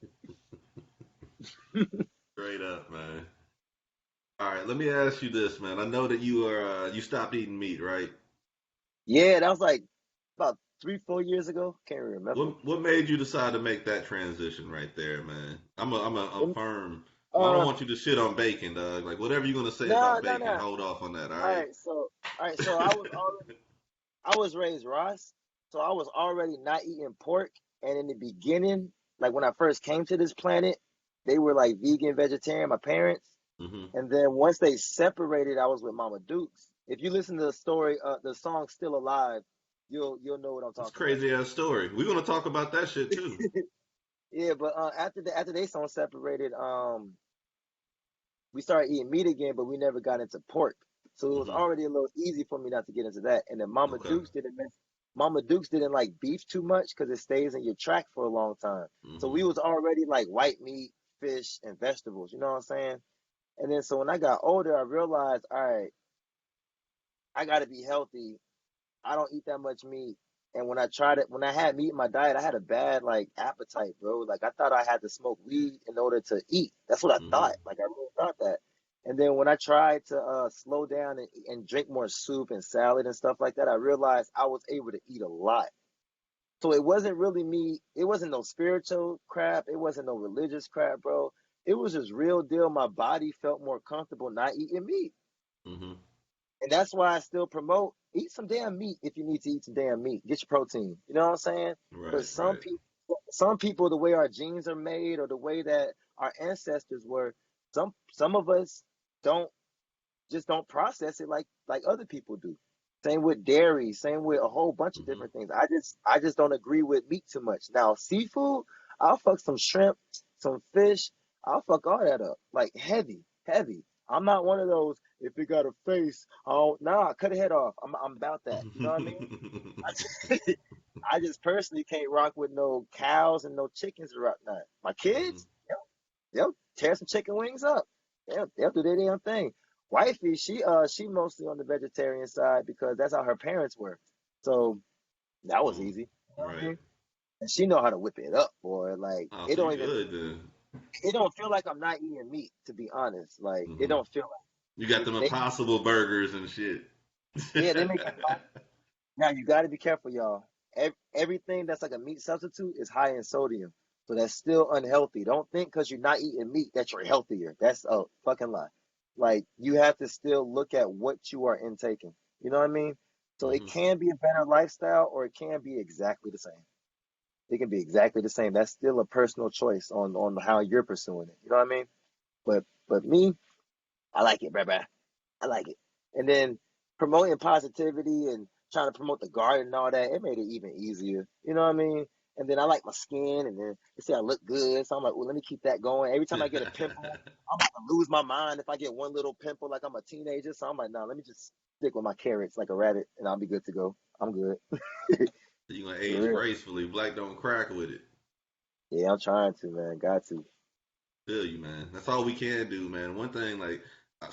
Speaker 4: Straight up, man. All right, let me ask you this, man. I know that you stopped eating meat, right?
Speaker 5: Yeah, that was like about 3, 4 years ago. Can't really remember.
Speaker 4: What made you decide to make that transition right there, man? I'm
Speaker 5: Um,
Speaker 4: firm. Well, I don't
Speaker 5: uh,
Speaker 4: want you to shit on bacon, dog. Like whatever you're gonna say
Speaker 5: no,
Speaker 4: about
Speaker 5: no,
Speaker 4: bacon,
Speaker 5: no.
Speaker 4: hold off on that, all
Speaker 5: All
Speaker 4: right?
Speaker 5: right, so I was raised Ross, so I was already not eating pork. And in the beginning, like when I first came to this planet, they were like vegan, vegetarian, my parents.
Speaker 4: Mm-hmm.
Speaker 5: And then once they separated, I was with Mama Dukes. If you listen to the story, the song "Still Alive," you'll know what I'm
Speaker 4: It's
Speaker 5: talking about.
Speaker 4: crazy ass story. We're gonna talk about that shit too.
Speaker 5: Yeah, but after they song separated, we started eating meat again, but we never got into pork. So it was
Speaker 4: Mm-hmm.
Speaker 5: already a little easy for me not to get into that. And then
Speaker 4: Okay.
Speaker 5: Mama Dukes didn't like beef too much because it stays in your track for a long time. So
Speaker 4: Mm-hmm.
Speaker 5: we was already like white meat, fish, and vegetables. You know what I'm saying? And then so when I got older, I realized, all right, I got to be healthy. I don't eat that much meat. And when I had meat in my diet, I had a bad like appetite, bro. Like I thought I had to smoke weed in order to eat. That's what I
Speaker 4: Mm-hmm.
Speaker 5: thought. Like I really thought that. And then when I tried to slow down and drink more soup and salad and stuff like that, I realized I was able to eat a lot. So it wasn't really me. It wasn't no spiritual crap. It wasn't no religious crap, bro. It was just real deal. My body felt more comfortable not eating meat.
Speaker 4: Mm-hmm.
Speaker 5: And that's why I still promote eat some damn meat if you need to eat some damn meat. Get your protein. You know what I'm saying? But
Speaker 4: Right. Right.
Speaker 5: some people, the way our genes are made or the way that our ancestors were, some of us don't don't process it like other people do. Same with dairy, same with a whole bunch of
Speaker 4: Mm-hmm.
Speaker 5: different things. I just don't agree with meat too much. Now, seafood, I'll fuck some shrimp, some fish, I'll fuck all that up. Like heavy, heavy. I'm not one of those, if it got a face, oh nah, cut a head off. I'm about that. You know what I mean? I just, I just personally can't rock with no cows and no chickens or whatnot. My
Speaker 4: Mm-hmm.
Speaker 5: kids, they'll tear some chicken wings up. They'll do their damn thing. Wifey, she mostly on the vegetarian side because that's how her parents were. So that was
Speaker 4: Mm-hmm.
Speaker 5: easy. You know what I
Speaker 4: Right.
Speaker 5: mean? And she know how to whip it up, boy. Like
Speaker 4: Oh, so you good then?
Speaker 5: it don't feel like I'm not eating meat, to be honest. Like it
Speaker 4: Mm-hmm.
Speaker 5: don't feel
Speaker 4: You
Speaker 5: like
Speaker 4: got them
Speaker 5: they
Speaker 4: impossible burgers and shit.
Speaker 5: yeah, they make now you got to be careful, y'all. Everything that's like a meat substitute is high in sodium, so that's still unhealthy. Don't think because you're not eating meat that you're healthier. That's a fucking lie. Like you have to still look at what you are intaking. You know what I mean? So it
Speaker 4: Mm-hmm.
Speaker 5: can be a better lifestyle, or it can be exactly the same. It can be exactly the same. That's still a personal choice on how you're pursuing it. You know what I mean? But me, I like it, bruh. I like it. And then promoting positivity and trying to promote the garden and all that, it made it even easier. You know what I mean? And then I like my skin, and then they say I look good, so I'm like, well, let me keep that going. Every time I get a pimple, I'm about to lose my mind if I get one little pimple like I'm a teenager. So I'm like, no, let me just stick with my carrots like a rabbit, and I'll be good to go. I'm good.
Speaker 4: You gonna
Speaker 5: For
Speaker 4: age
Speaker 5: real.
Speaker 4: gracefully. Black don't crack with it.
Speaker 5: Yeah, I'm trying to, man. Got to.
Speaker 4: Feel you, man. That's all we can do, man. One thing, like,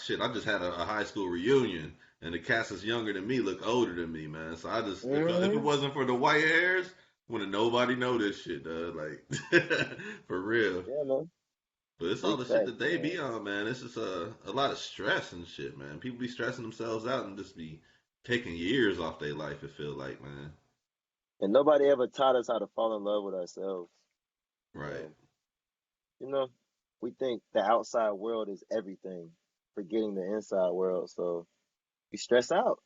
Speaker 4: shit, I just had a high school reunion, and the cats that's younger than me look older than me, man. So I just, if it
Speaker 5: Hmm.
Speaker 4: wasn't for the white hairs, wouldn't nobody know this shit, dog. Like, for real.
Speaker 5: Yeah, man.
Speaker 4: But it's all
Speaker 5: Big
Speaker 4: the shit
Speaker 5: facts,
Speaker 4: that they
Speaker 5: man.
Speaker 4: be on, man. It's just a lot of stress and shit, man. People be stressing themselves out and just be taking years off their life. It feel like, man.
Speaker 5: And nobody ever taught us how to fall in love with ourselves.
Speaker 4: Right.
Speaker 5: So, you know, we think the outside world is everything, forgetting the inside world. So we stress out.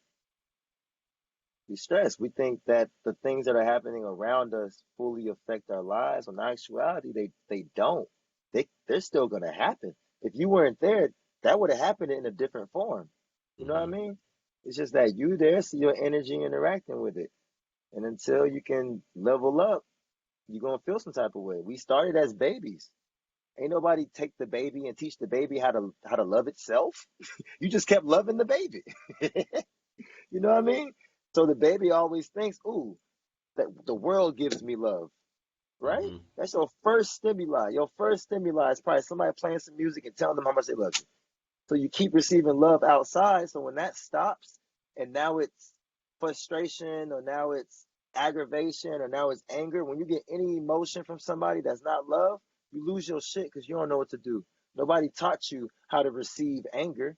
Speaker 5: We stress. We think that the things that are happening around us fully affect our lives. When in actuality, they don't. They're still gonna happen. If you weren't there, that would have happened in a different form. You know what I
Speaker 4: Hmm.
Speaker 5: mean? It's just that you there, so your energy interacting with it. And until you can level up, you're gonna feel some type of way. We started as babies. Ain't nobody take the baby and teach the baby how to love itself. You just kept loving the baby. You know what I mean? So the baby always thinks, "Ooh, that the world gives me love." Right?
Speaker 4: Hmm.
Speaker 5: That's your first stimuli. Your first stimuli is probably somebody playing some music and telling them how much they love you. So you keep receiving love outside. So when that stops, and now it's frustration, or now it's aggravation, or now it's anger, when you get any emotion from somebody that's not love, you lose your shit because you don't know what to do. Nobody taught you how to receive anger.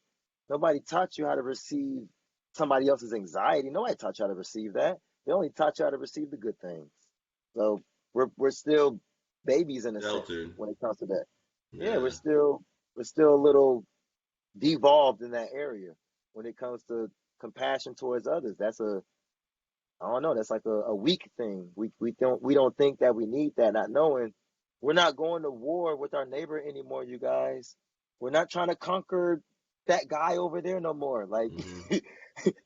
Speaker 5: Nobody taught you how to receive somebody else's anxiety. Nobody taught you how to receive that. They only taught you how to receive the good things. So we're still babies in a sense
Speaker 4: Sheltered.
Speaker 5: when it comes to that. Yeah,
Speaker 4: Yeah.
Speaker 5: we're still a little devolved in that area when it comes to compassion towards others. That's a I don't know. That's like a weak thing. We don't think that we need that, not knowing we're not going to war with our neighbor anymore, you guys. We're not trying to conquer that guy over there no more. Like
Speaker 4: Hmm.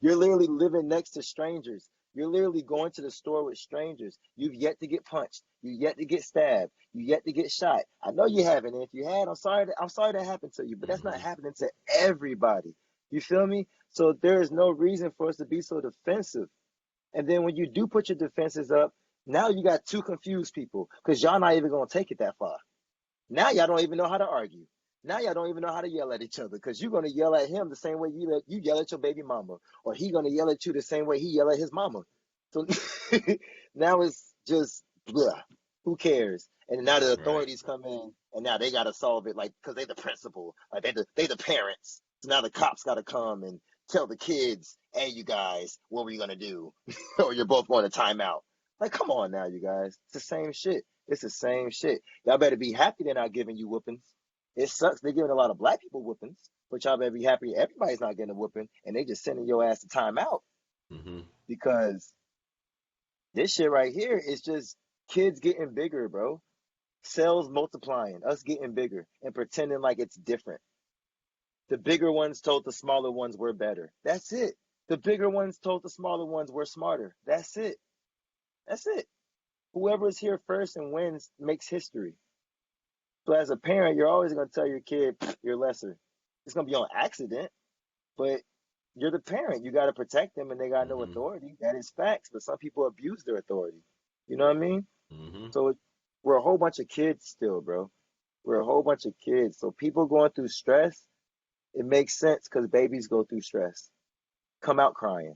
Speaker 5: you're literally living next to strangers. You're literally going to the store with strangers. You've yet to get punched. You yet to get stabbed. You yet to get shot. I know you haven't. And if you had, I'm sorry that happened to you, but that's not
Speaker 4: Hmm.
Speaker 5: happening to everybody. You feel me? So there is no reason for us to be so defensive. And then when you do put your defenses up, now you got two confused people because y'all not even gonna take it that far. Now y'all don't even know how to argue. Now y'all don't even know how to yell at each other because you're gonna yell at him the same way you yell at your baby mama, or he gonna yell at you the same way he yell at his mama. So now it's just blah. Who cares? And now the
Speaker 4: Right.
Speaker 5: authorities come in, and now they gotta solve it, like because they the principal, like they the parents. So now the cops gotta come and tell the kids, "Hey, you guys, what were you gonna do?" Or you're both going to timeout. Like, come on now, you guys. It's the same shit. It's the same shit. Y'all better be happy they're not giving you whoopings. It sucks they're giving a lot of black people whoopings, but y'all better be happy everybody's not getting a whooping and they just sending your ass to timeout
Speaker 4: Hmm.
Speaker 5: because this shit right here is just kids getting bigger, bro. Cells multiplying, us getting bigger and pretending like it's different. The bigger ones told the smaller ones we're better. That's it. The bigger ones told the smaller ones we're smarter. That's it. That's it. Whoever's here first and wins makes history. So as a parent, you're always going to tell your kid you're lesser. It's going to be on accident, but you're the parent. You got to protect them and they got no
Speaker 4: Hmm.
Speaker 5: authority. That is facts. But some people abuse their authority. You know what I mean?
Speaker 4: Hmm.
Speaker 5: So we're a whole bunch of kids still, bro. We're a whole bunch of kids. So people going through stress, it makes sense because babies go through stress. Come out crying.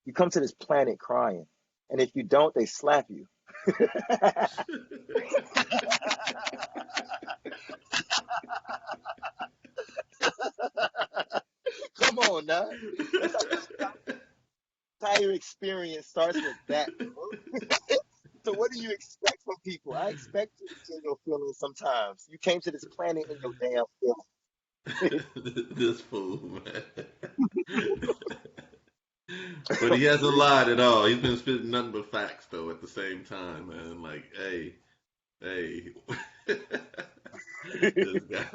Speaker 5: You come to this planet crying. And if you don't, they slap you. Come on now. That's how your entire experience starts with that, bro. So what do you expect from people? I expect you to be in your feelings sometimes. You came to this planet in your damn feelings.
Speaker 4: This fool, man. But he hasn't lied at all. He's been spitting nothing but facts though at the same time, man. Like, hey, hey, this guy,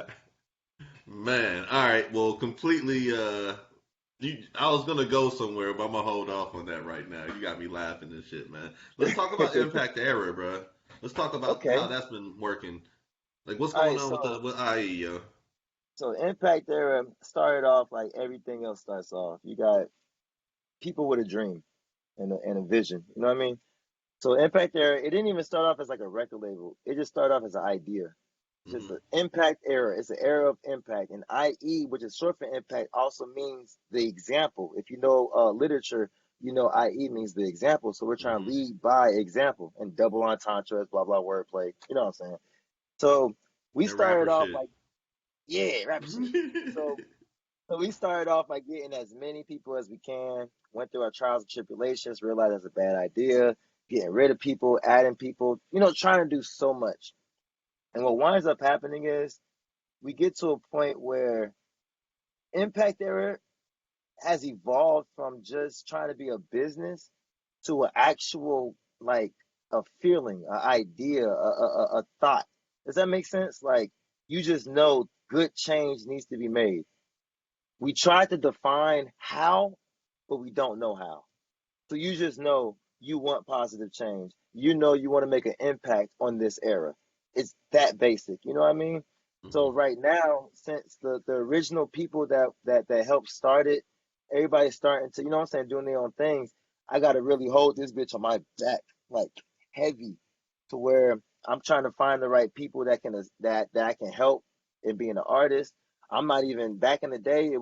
Speaker 4: man. All right, well, completely. I was gonna go somewhere, but I'm gonna hold off on that right now. You got me laughing and shit, man. Let's talk about impact error, bro. Let's talk about how
Speaker 5: Okay.
Speaker 4: that's been working. Like, what's
Speaker 5: All
Speaker 4: going
Speaker 5: right.
Speaker 4: on with the
Speaker 5: So
Speaker 4: with IE, yo?
Speaker 5: so impact era started off like everything else starts off. You got people with a dream and a vision. You know what I mean? So impact era, it didn't even start off as like a record label. It just started off as an idea. It's just
Speaker 4: Hmm.
Speaker 5: an impact era. It's an era of impact. And IE, which is short for impact, also means the example. If you know literature, you know IE means the example. So we're trying to
Speaker 4: Hmm.
Speaker 5: lead by example and double entendres, blah blah wordplay. You know what I'm saying? So we
Speaker 4: And rapper
Speaker 5: started off
Speaker 4: shit.
Speaker 5: like, yeah, rap shit. So we started off by getting as many people as we can, went through our trials and tribulations, realized that's a bad idea, getting rid of people, adding people, trying to do so much. And what winds up happening is we get to a point where Impact Era has evolved from just trying to be a business to an actual, like, a feeling, an idea, a thought. Does that make sense? Like, you just know good change needs to be made. We tried to define how, but we don't know how. So you just know you want positive change. You know you want to make an impact on this era. It's that basic. You know what I mean?
Speaker 4: Hmm.
Speaker 5: So right now, since the original people that helped start it, everybody's starting to, what I'm saying, doing their own things. I gotta really hold this bitch on my back, like heavy, to where I'm trying to find the right people that I can help in being an artist. I'm not even back in the day.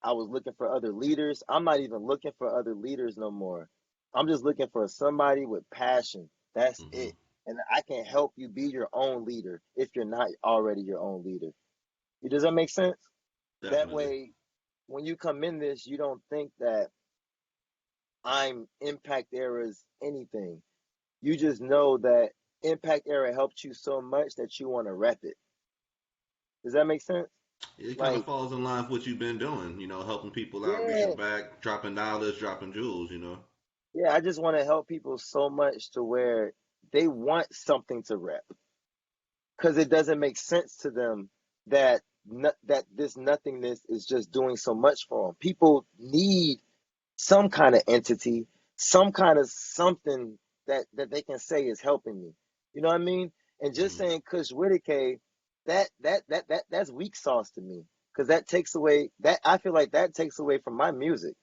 Speaker 5: I was looking for other leaders. I'm not even looking for other leaders no more. I'm just looking for somebody with passion. That's
Speaker 4: Hmm.
Speaker 5: it. And I can help you be your own leader if you're not already your own leader. Does that make sense? That
Speaker 4: Definitely.
Speaker 5: way, when you come in this, you don't think that. I'm Impact Era's anything. You just know that Impact Era helped you so much that you want to rep it. Does that make sense?
Speaker 4: It kind of
Speaker 5: Like,
Speaker 4: falls in line with what you've been doing, helping people out,
Speaker 5: yeah,
Speaker 4: reaching back, dropping dollars, dropping jewels.
Speaker 5: yeah, I just want to help people so much to where they want something to rep because it doesn't make sense to them that that this nothingness is just doing so much for them. People need some kind of entity, some kind of something that they can say is helping me. You know what I mean? And just
Speaker 4: Hmm.
Speaker 5: saying Kush Widakae, that's weak sauce to me because that takes away that I feel like that takes away from my music.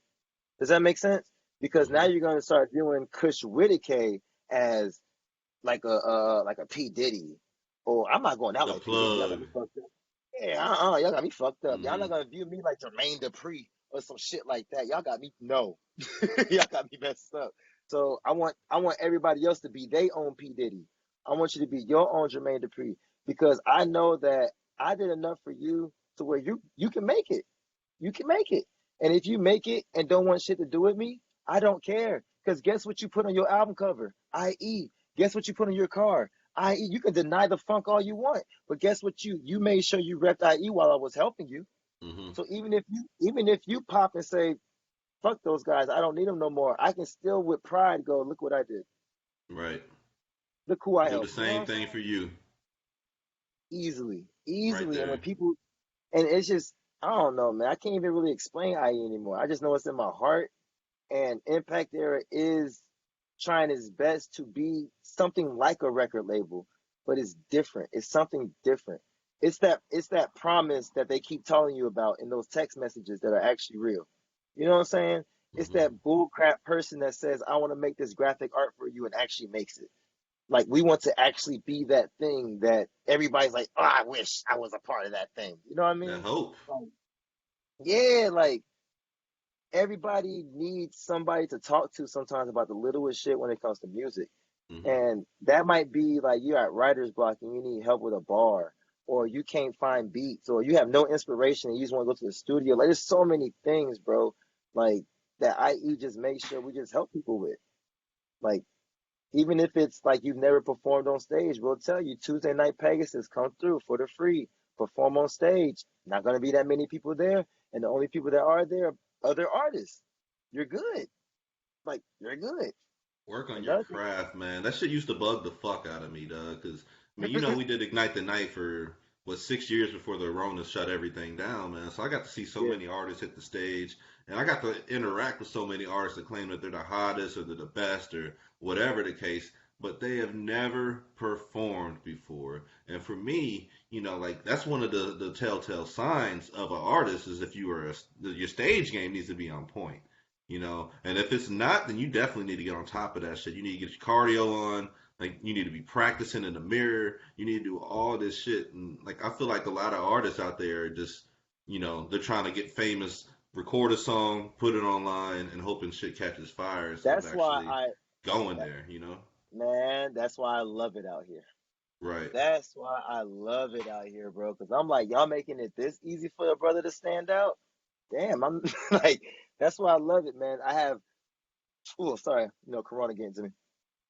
Speaker 5: Does that make sense? Because now
Speaker 4: Hmm.
Speaker 5: you're gonna start viewing Kush Widakae as like a P Diddy, or I'm not going out
Speaker 4: The
Speaker 5: like P Diddy. Y'all got
Speaker 4: plug.
Speaker 5: me fucked up. Yeah, y'all got me fucked up. Y'all
Speaker 4: Hmm.
Speaker 5: not gonna view me like Jermaine Dupri or some shit like that. Y'all got me no. Y'all got me messed up. So I want everybody else to be their own P Diddy. I want you to be your own Jermaine Dupri because I know that I did enough for you to where you can make it. You can make it. And if you make it and don't want shit to do with me, I don't care. Because guess what you put on your album cover? I.E. Guess what you put on your car? I.E. You can deny the funk all you want, but guess what you made sure you repped I.E. while I was helping you.
Speaker 4: Hmm.
Speaker 5: So even if you pop and say, fuck those guys, I don't need them no more, I can still with pride go, look what I did.
Speaker 4: Right.
Speaker 5: Look who I
Speaker 4: Do the
Speaker 5: helped. You know what
Speaker 4: same
Speaker 5: I'm saying?
Speaker 4: thing for you.
Speaker 5: Easily.
Speaker 4: Right
Speaker 5: Easily. And when
Speaker 4: there.
Speaker 5: people and it's just I don't know, man. I can't even really explain IE anymore. I just know it's in my heart. And Impact Era is trying its best to be something like a record label, but it's different. It's something different. It's that promise that they keep telling you about in those text messages that are actually real. You know what I'm saying? It's
Speaker 4: Hmm.
Speaker 5: that bullcrap person that says, I want to make this graphic art for you and actually makes it. Like we want to actually be that thing that everybody's like, oh, I wish I was a part of that thing. You know what I
Speaker 4: That
Speaker 5: mean?
Speaker 4: hope.
Speaker 5: Like, yeah, like everybody needs somebody to talk to sometimes about the littlest shit when it comes to music.
Speaker 4: Hmm.
Speaker 5: And that might be like you're at writer's block and you need help with a bar, or you can't find beats, or you have no inspiration and you just want to go to the studio. Like there's so many things, bro, like that IE just makes sure we just help people with. Like even if it's like you've never performed on stage, we'll tell you Tuesday Night Pegasus come through for the free. Perform on stage. Not gonna be that many people there, and the only people that are there are other artists. You're good. Like you're good.
Speaker 4: Work on your
Speaker 5: Another thing.
Speaker 4: craft, man. That shit used to bug the fuck out of me, dog. Cause we did Ignite the Night for 6 years before the Rona shut everything down, man. So I got to see so
Speaker 5: Yeah,
Speaker 4: many artists hit the stage, and I got to interact with so many artists that claim that they're the hottest or they're the best or whatever the case, but they have never performed before. And for me, like that's one of the telltale signs of an artist is if your stage game needs to be on point. And if it's not, then you definitely need to get on top of that shit. You need to get your cardio on. Like you need to be practicing in the mirror. You need to do all this shit. And like I feel like a lot of artists out there are just, they're trying to get famous, record a song, put it online, and hoping shit catches fire instead of
Speaker 5: that's why
Speaker 4: actually going there.
Speaker 5: man, that's why I love it out here.
Speaker 4: Right.
Speaker 5: That's why I love it out here, bro. Because I'm like, y'all making it this easy for a brother to stand out. Damn, I'm like, that's why I love it, man. I have, oh, sorry, Corona getting to me.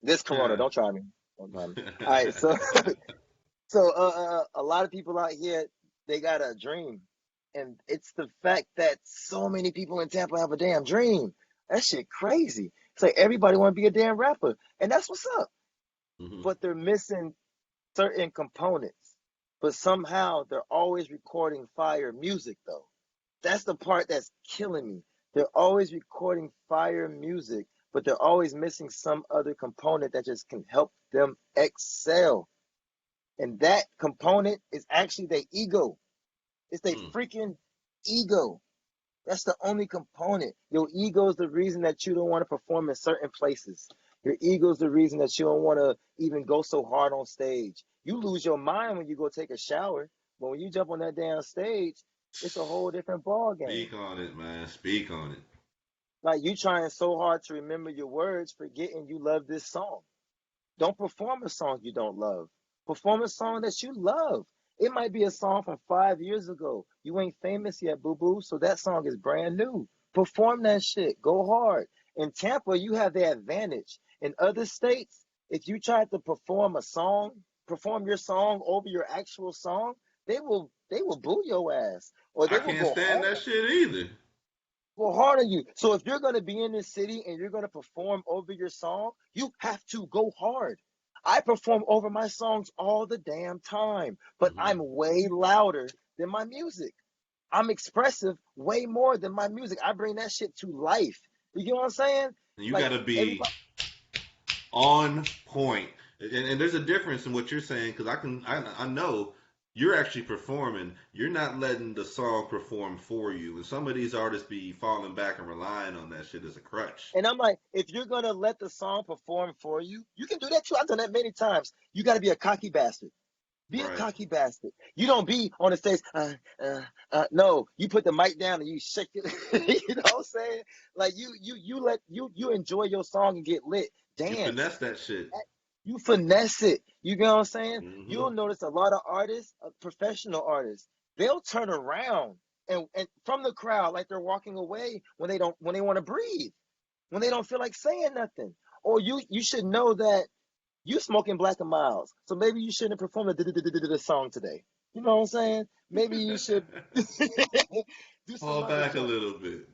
Speaker 5: This Corona, don't try me. Don't try me. All right, so a lot of people out here, they got a dream, and it's the fact that so many people in Tampa have a damn dream. That shit crazy. It's like everybody want to be a damn rapper, and that's what's up.
Speaker 4: Hmm.
Speaker 5: But they're missing certain components. But somehow they're always recording fire music, though. That's the part that's killing me. They're always recording fire music, but they're always missing some other component that just can help them excel. And that component is actually their ego. It's their
Speaker 4: Mm.
Speaker 5: freaking ego. That's the only component. Your ego is the reason that you don't want to perform in certain places. Your ego is the reason that you don't want to even go so hard on stage. You lose your mind when you go take a shower, but when you jump on that damn stage, it's a whole different ball game.
Speaker 4: Speak on it, man. Speak on it.
Speaker 5: Like you trying so hard to remember your words, forgetting you love this song. Don't perform a song you don't love. Perform a song that you love. It might be a song from 5 years ago. You ain't famous yet, boo boo. So that song is brand new. Perform that shit. Go hard. In Tampa, you have the advantage. In other states, if you try to perform your song over your actual song, they will boo your ass, or
Speaker 4: I
Speaker 5: they will
Speaker 4: can't
Speaker 5: go
Speaker 4: stand
Speaker 5: hard
Speaker 4: that shit either.
Speaker 5: on you. So if you're gonna be in this city and you're gonna perform over your song, you have to go hard. I perform over my songs all the damn time, but
Speaker 4: Hmm.
Speaker 5: I'm way louder than my music. I'm expressive way more than my music. I bring that shit to life. You get what I'm saying?
Speaker 4: And you
Speaker 5: Like
Speaker 4: gotta be
Speaker 5: everybody,
Speaker 4: on point. And there's a difference in what you're saying because I know you're actually performing. You're not letting the song perform for you. And some of these artists be falling back and relying on that shit as a crutch.
Speaker 5: and I'm like, if you're gonna let the song perform for you, you can do that too. I've done that many times. You got to be a cocky bastard. Be a
Speaker 4: Right.
Speaker 5: cocky bastard. You don't be on the stage. No, you put the mic down and you shake it. You know what I'm saying? Like you enjoy your song and get lit.
Speaker 4: You
Speaker 5: Dance.
Speaker 4: finesse that shit.
Speaker 5: You finesse it. You get what I'm saying?
Speaker 4: Hmm.
Speaker 5: You'll notice a lot of artists, professional artists, they'll turn around and from the crowd like they're walking away when they want to breathe, when they don't feel like saying nothing. Or you should know that you smoking Black and Miles, so maybe you shouldn't perform the song today. You know what I'm saying? Maybe you should do some
Speaker 4: Fall
Speaker 5: other
Speaker 4: back a
Speaker 5: joint.
Speaker 4: little bit.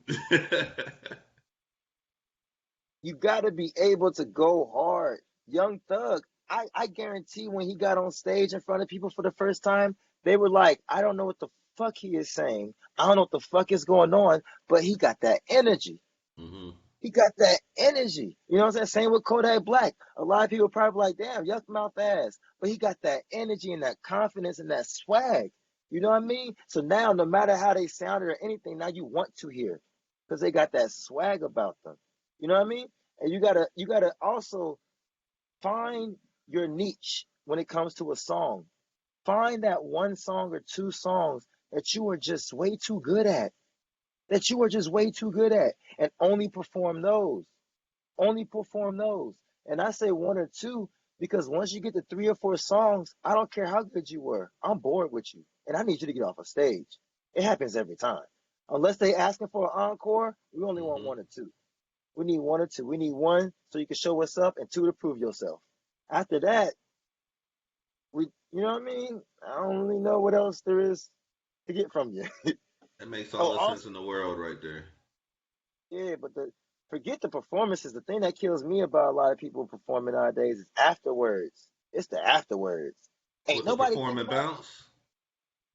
Speaker 5: You got to be able to go hard. Young Thug, I guarantee when he got on stage in front of people for the first time, they were like, I don't know what the fuck he is saying. I don't know what the fuck is going on, but he got that energy.
Speaker 4: Hmm.
Speaker 5: He got that energy. You know what I'm saying? Same with Kodak Black. A lot of people probably like, damn, yuck mouth ass. But he got that energy and that confidence and that swag. You know what I mean? So now, no matter how they sounded or anything, now you want to hear because they got that swag about them. You know what I mean? And you gotta also find your niche when it comes to a song. Find that one song or two songs that you are just way too good at. That you are just way too good at, and only perform those. Only perform those. And I say one or two because once you get to three or four songs, I don't care how good you were. I'm bored with you. And I need you to get off a stage. It happens every time. Unless they asking for an encore, we only want
Speaker 4: Hmm.
Speaker 5: one or two. We need one or two. We need one so you can show what's up and two to prove yourself. After that, you know what I mean? I don't really know what else there is to get from you.
Speaker 4: That makes
Speaker 5: Oh,
Speaker 4: all the sense
Speaker 5: also,
Speaker 4: in the world right there.
Speaker 5: yeah, but forget the performances. The thing that kills me about a lot of people performing nowadays is afterwards. It's the afterwards. Ain't
Speaker 4: What the
Speaker 5: nobody think
Speaker 4: performing
Speaker 5: about,
Speaker 4: bounce?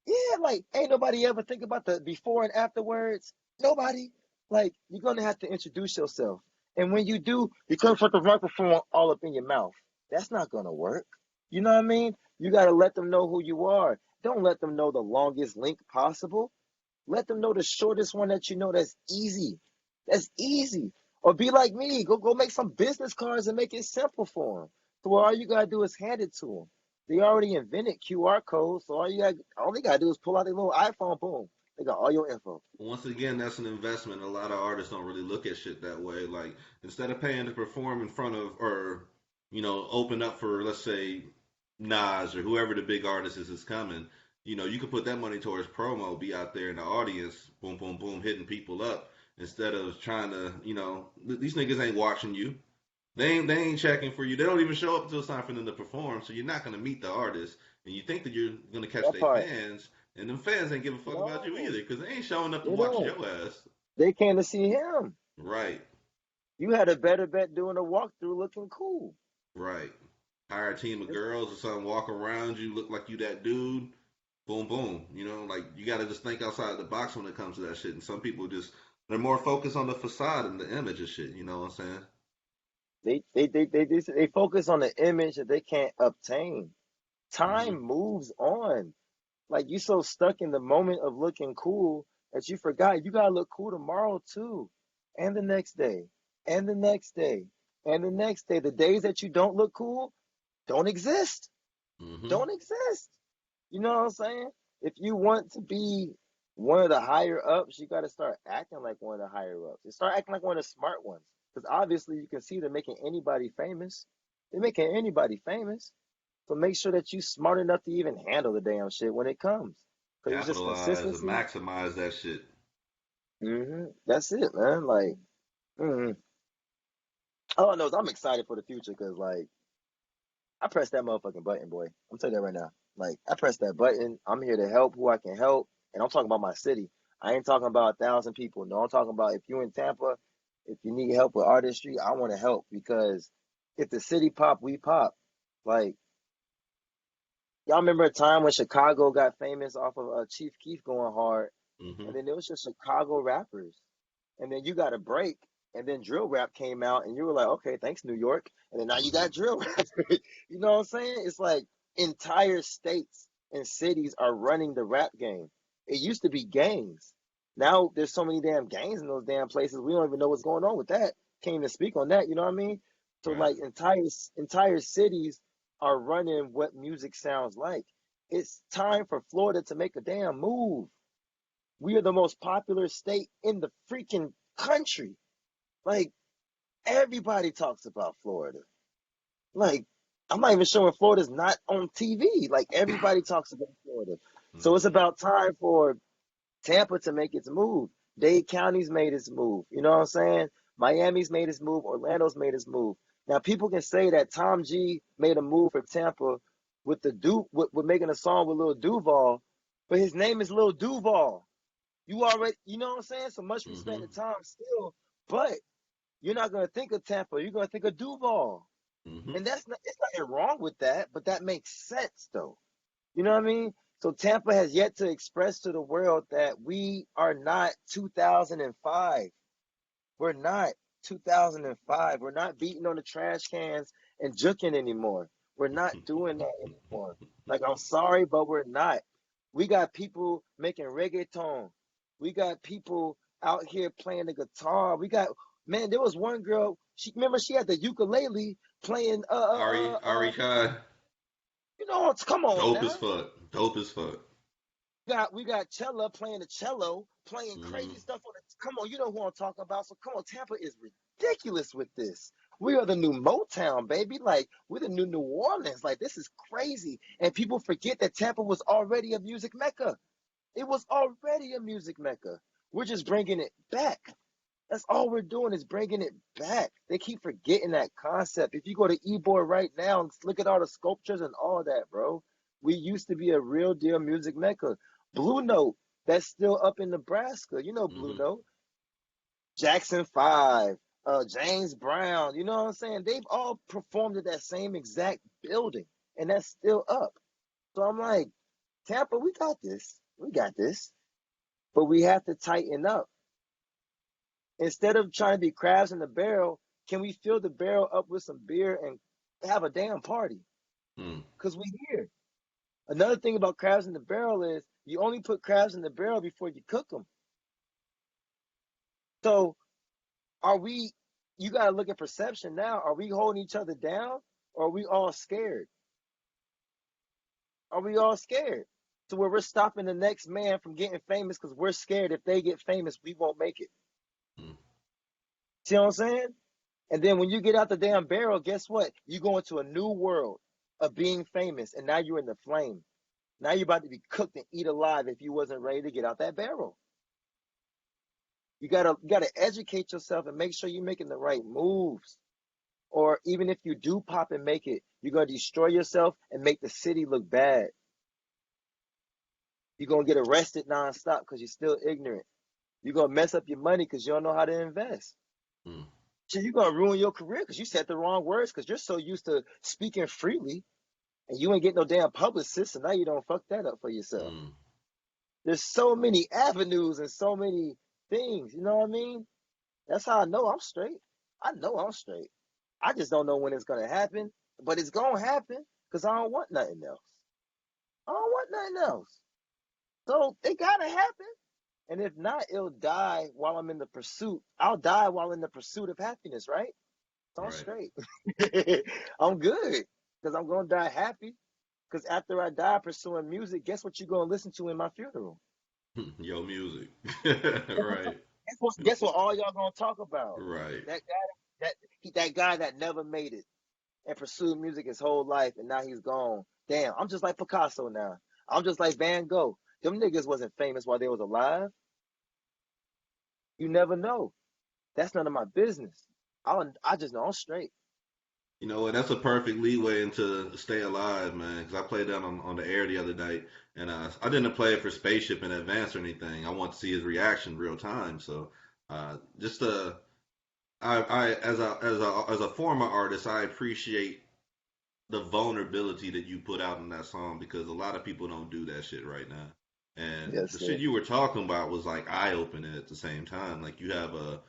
Speaker 5: yeah, like ain't nobody ever think about the before and afterwards. Nobody. Like you're gonna have to introduce yourself, and when you do, you come put the microphone all up in your mouth. That's not gonna work. You know what I mean? You gotta let them know who you are. Don't let them know the longest link possible. Let them know the shortest one that you know that's easy. That's easy. Or be like me. Go make some business cards and make it simple for them. So all you gotta do is hand it to them. They already invented QR codes, so all they gotta do is pull out their little iPhone, boom. They got all your info.
Speaker 4: Once again, that's an investment. A lot of artists don't really look at shit that way. Like instead of paying to perform in front of or open up for let's say Nas or whoever the big artist is coming, you could put that money towards promo, be out there in the audience, boom, boom, boom, hitting people up instead of trying to, these niggas ain't watching you. They ain't checking for you. They don't even show up until it's time for them to perform. So you're not gonna meet the artist, and you think that you're gonna catch
Speaker 5: That
Speaker 4: their
Speaker 5: part.
Speaker 4: fans, and them fans ain't give a fuck about you
Speaker 5: No,
Speaker 4: either, because they ain't showing up to
Speaker 5: they
Speaker 4: watch
Speaker 5: don't.
Speaker 4: your ass.
Speaker 5: They came to see him.
Speaker 4: Right,
Speaker 5: You had a better bet doing a walkthrough looking cool.
Speaker 4: right. Hire a team of girls or something, walk around you, look like you that dude. Boom, boom. Like you gotta just think outside the box when it comes to that shit. And some people just they're more focused on the facade and the image of shit. You know what I'm saying?
Speaker 5: They focus on the image that they can't obtain.
Speaker 4: Hmm.
Speaker 5: Time moves on. Like you so stuck in the moment of looking cool that you forgot you gotta look cool tomorrow too, and the next day, and the next day, and the next day. The days that you don't look cool don't exist.
Speaker 4: Hmm.
Speaker 5: Don't exist. You know what I'm saying? If you want to be one of the higher ups, you got to start acting like one of the higher ups. You start acting like one of the smart ones, because obviously you can see they're making anybody famous. They're making anybody famous. So make sure that you smart enough to even handle the damn shit when it comes. Because it's just
Speaker 4: Capitalize and
Speaker 5: consistency.
Speaker 4: maximize that shit.
Speaker 5: That's it, man. Like, All I know is I'm excited for the future because like I pressed that motherfucking button, boy. I'm telling you that right now. Like I pressed that button. I'm here to help who I can help, and I'm talking about my city. I ain't talking about 1,000 people. No, I'm talking about if you in Tampa, if you need help with artistry, I want to help because if the city pop, we pop. Like y'all remember a time when Chicago got famous off of Chief Keef going hard,
Speaker 4: Hmm.
Speaker 5: and then it was just Chicago rappers, and then you got a break, and then drill rap came out, and you were like, okay, thanks New York, and then now you
Speaker 4: Hmm.
Speaker 5: got drill rap. You know what I'm saying? It's like entire states and cities are running the rap game. It used to be gangs. Now there's so many damn gangs in those damn places. We don't even know what's going on with that. Can't even speak on that. You know what I mean? So
Speaker 4: Right.
Speaker 5: like entire cities are running what music sounds like. It's time for Florida to make a damn move. We are the most popular state in the freaking country. Like everybody talks about Florida. Like I'm not even sure when Florida's not on TV. Like everybody talks about Florida. So it's
Speaker 4: Hmm.
Speaker 5: about time for Tampa to make its move. Dade County's made its move. You know what I'm saying? Miami's made its move. Orlando's made its move. Now people can say that Tom G made a move for Tampa with with making a song with Lil Duval, but his name is Lil Duval. You already, you know what I'm saying? So much respect to
Speaker 4: Hmm.
Speaker 5: Tom still, but you're not gonna think of Tampa. You're gonna think of Duval,
Speaker 4: Hmm.
Speaker 5: and that's not. It's nothing wrong with that, but that makes sense though. You know what I mean? So Tampa has yet to express to the world that we are not 2005. We're not 2005. We're not beating on the trash cans and juking anymore. We're not doing that anymore. Like, I'm sorry, but we're not. We got people making reggaeton. We got people out here playing the guitar. We got, man, there was one girl, remember she had the ukulele playing,
Speaker 4: Ari Kai,
Speaker 5: you know, come on
Speaker 4: dope as
Speaker 5: now.
Speaker 4: fuck. Dope as fuck.
Speaker 5: We got Cella playing the cello, playing
Speaker 4: Hmm.
Speaker 5: crazy stuff on it. Come on, you know who I'm talking about. So come on, Tampa is ridiculous with this. We are the new Motown, baby. Like we're the new New Orleans. Like this is crazy. And people forget that Tampa was already a music mecca. It was already a music mecca. We're just bringing it back. That's all we're doing is bringing it back. They keep forgetting that concept. If you go to Ybor right now and look at all the sculptures and all that, bro, we used to be a real deal music mecca. Blue Note, that's still up in Nebraska. You know Blue
Speaker 4: Hmm.
Speaker 5: Note, Jackson 5, James Brown. You know what I'm saying? They've all performed at that same exact building, and that's still up. So I'm like, Tampa, we got this. We got this. But we have to tighten up. Instead of trying to be crabs in the barrel, can we fill the barrel up with some beer and have a damn party?
Speaker 4: Hmm.
Speaker 5: Because we here. Another thing about crabs in the barrel is you only put crabs in the barrel before you cook them. So are we, you got to look at perception now. Are we holding each other down or are we all scared? Are we all scared? So where we're stopping the next man from getting famous because we're scared if they get famous, we won't make it.
Speaker 4: Hmm.
Speaker 5: See what I'm saying? And then when you get out the damn barrel, guess what? You go into a new world of being famous, and now you're in the flame. Now you're about to be cooked and eat alive if you wasn't ready to get out that barrel. You gotta educate yourself and make sure you're making the right moves. Or even if you do pop and make it, you're gonna destroy yourself and make the city look bad. You're gonna get arrested nonstop because you're still ignorant. You're gonna mess up your money because you don't know how to invest.
Speaker 4: Hmm.
Speaker 5: So you're gonna ruin your career because you said the wrong words because you're so used to speaking freely and you ain't get no damn publicist, so now you don't fuck that up for yourself.
Speaker 4: Hmm.
Speaker 5: There's so many avenues and so many things, you know what I mean? That's how I know I'm straight. I know I'm straight. I just don't know when it's gonna happen, but it's gonna happen because I don't want nothing else. I don't want nothing else. So it gotta happen. And if not, it'll die while I'm in the pursuit. I'll die while in the pursuit of happiness, right? So I'm
Speaker 4: Right.
Speaker 5: straight. I'm good because I'm gonna die happy. Because after I die pursuing music, guess what you're gonna listen to in my funeral?
Speaker 4: Yo, music. Right.
Speaker 5: Guess what all y'all gonna talk about?
Speaker 4: Right.
Speaker 5: That guy that guy that never made it and pursued music his whole life and now he's gone. Damn, I'm just like Picasso now. I'm just like Van Gogh. Them niggas wasn't famous while they was alive. You never know. That's none of my business. I just know I'm straight.
Speaker 4: You know, and that's a perfect leeway into Stay Alive, man. Because I played that on the air the other night, and I didn't play it for Spaceship in advance or anything. I want to see his reaction real time. So, just I as a former artist, I appreciate the vulnerability that you put out in that song because a lot of people don't do that shit right now. And
Speaker 5: Yes,
Speaker 4: the
Speaker 5: sir.
Speaker 4: shit you were talking about was like eye opening at the same time. Like you have a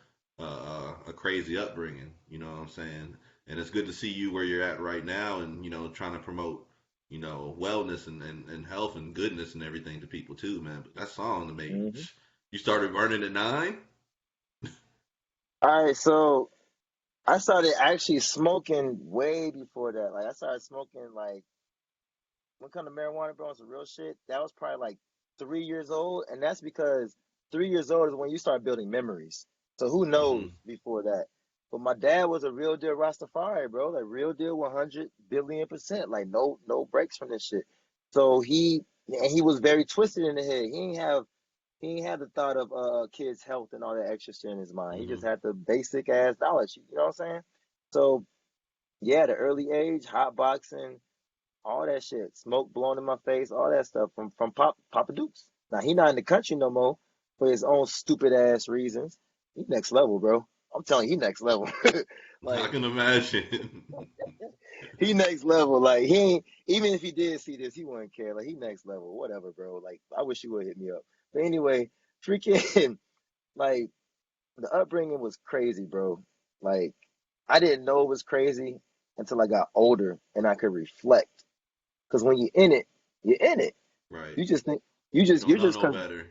Speaker 4: crazy upbringing, you know what I'm saying? And it's good to see you where you're at right now, and trying to promote wellness and health and goodness and everything to people too, man. But that song that made
Speaker 5: Hmm.
Speaker 4: you started burning at 9.
Speaker 5: All right, so I started actually smoking way before that. Like I started smoking like when it come to marijuana, bro, on some real shit. That was probably like 3 years old, and that's because 3 years old is when you start building memories. So who knows
Speaker 4: Mhm.
Speaker 5: before that? But my dad was a real deal Rastafari, bro. Like real deal, 100 billion%. Like no breaks from this shit. So he was very twisted in the head. He ain't have the thought of kids' health and all that extra shit in his mind. He just
Speaker 4: Mhm.
Speaker 5: had the basic ass knowledge. You know what I'm saying? So yeah, the early age, hot boxing, all that shit, smoke blowing in my face, all that stuff from Papa Dukes. Now he not in the country no more for his own stupid ass reasons. He next level, bro. I'm telling you, he next level.
Speaker 4: I
Speaker 5: Like
Speaker 4: can imagine.
Speaker 5: he next level. Like he ain't even if he did see this, he wouldn't care. Like he next level, whatever, bro. Like I wish you would hit me up. But anyway, freaking like the upbringing was crazy, bro. Like I didn't know it was crazy until I got older and I could reflect. Because when you're in it, you're in it.
Speaker 4: Right.
Speaker 5: You just think you just
Speaker 4: Don't
Speaker 5: you're
Speaker 4: know
Speaker 5: just
Speaker 4: no
Speaker 5: con-
Speaker 4: better.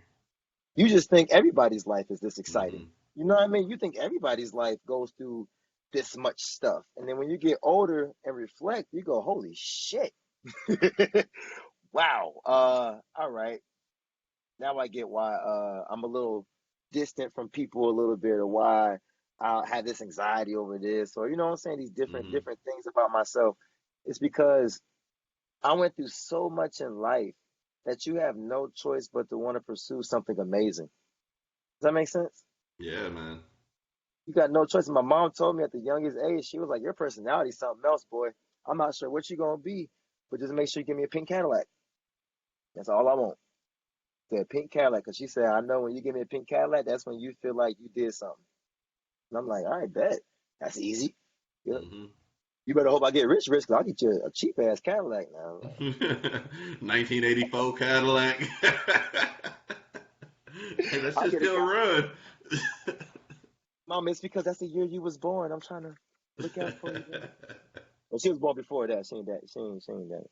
Speaker 5: you just think everybody's life is this exciting.
Speaker 4: Mhm.
Speaker 5: You know what I mean? You think everybody's life goes through this much stuff, and then when you get older and reflect, you go, "Holy shit! Wow! All right, now I get why I'm a little distant from people a little bit, or why I have this anxiety over this, or you know what I'm saying? These different
Speaker 4: Mhm.
Speaker 5: different things about myself. It's because I went through so much in life that you have no choice but to want to pursue something amazing. Does that make sense?
Speaker 4: Yeah, man.
Speaker 5: You got no choice. And my mom told me at the youngest age, she was like, "Your personality is something else, boy. I'm not sure what you're gonna be, but just make sure you give me a pink Cadillac. That's all I want. The pink Cadillac." Because she said, "I know when you give me a pink Cadillac, that's when you feel like you did something." And I'm like, "All right, bet. That's easy. You,
Speaker 4: Mhm.
Speaker 5: you better hope I get rich, because I'll get you a cheap ass Cadillac now."
Speaker 4: 1984 Cadillac. Hey, that
Speaker 5: I'll
Speaker 4: shit
Speaker 5: get a
Speaker 4: still
Speaker 5: Cadillac.
Speaker 4: run.
Speaker 5: Mom, it's because that's the year you was born. I'm trying to look out for you. Well, she was born before that. She ain't that. She ain't that.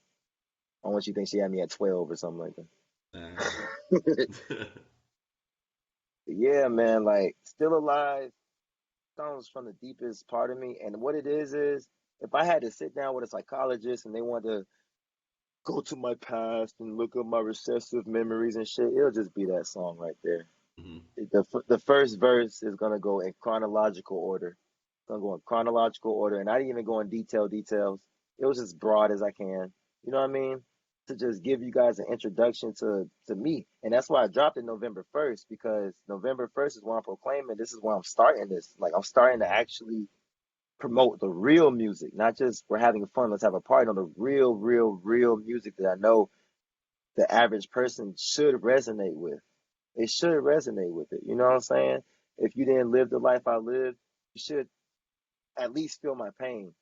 Speaker 5: I want you to think she had me at 12 or something like that. Yeah, man. Like, still alive comes from the deepest part of me. And what it is if I had to sit down with a psychologist and they want to go to my past and look up my recessive memories and shit, it'll just be that song right there.
Speaker 4: Mhm.
Speaker 5: The first verse is gonna go in chronological order. It's gonna go in chronological order, and I didn't even go in details. It was as broad as I can. You know what I mean? To just give you guys an introduction to me, and that's why I dropped it November 1st, because November 1st is when I'm proclaiming this is where I'm starting this. Like I'm starting to
Speaker 4: Mhm.
Speaker 5: actually promote the real music, not just we're having fun. Let's have a party on the real music that I know the average person should resonate with. It should resonate with it. You know what I'm saying? If you didn't live the life I lived, you should at least feel my pain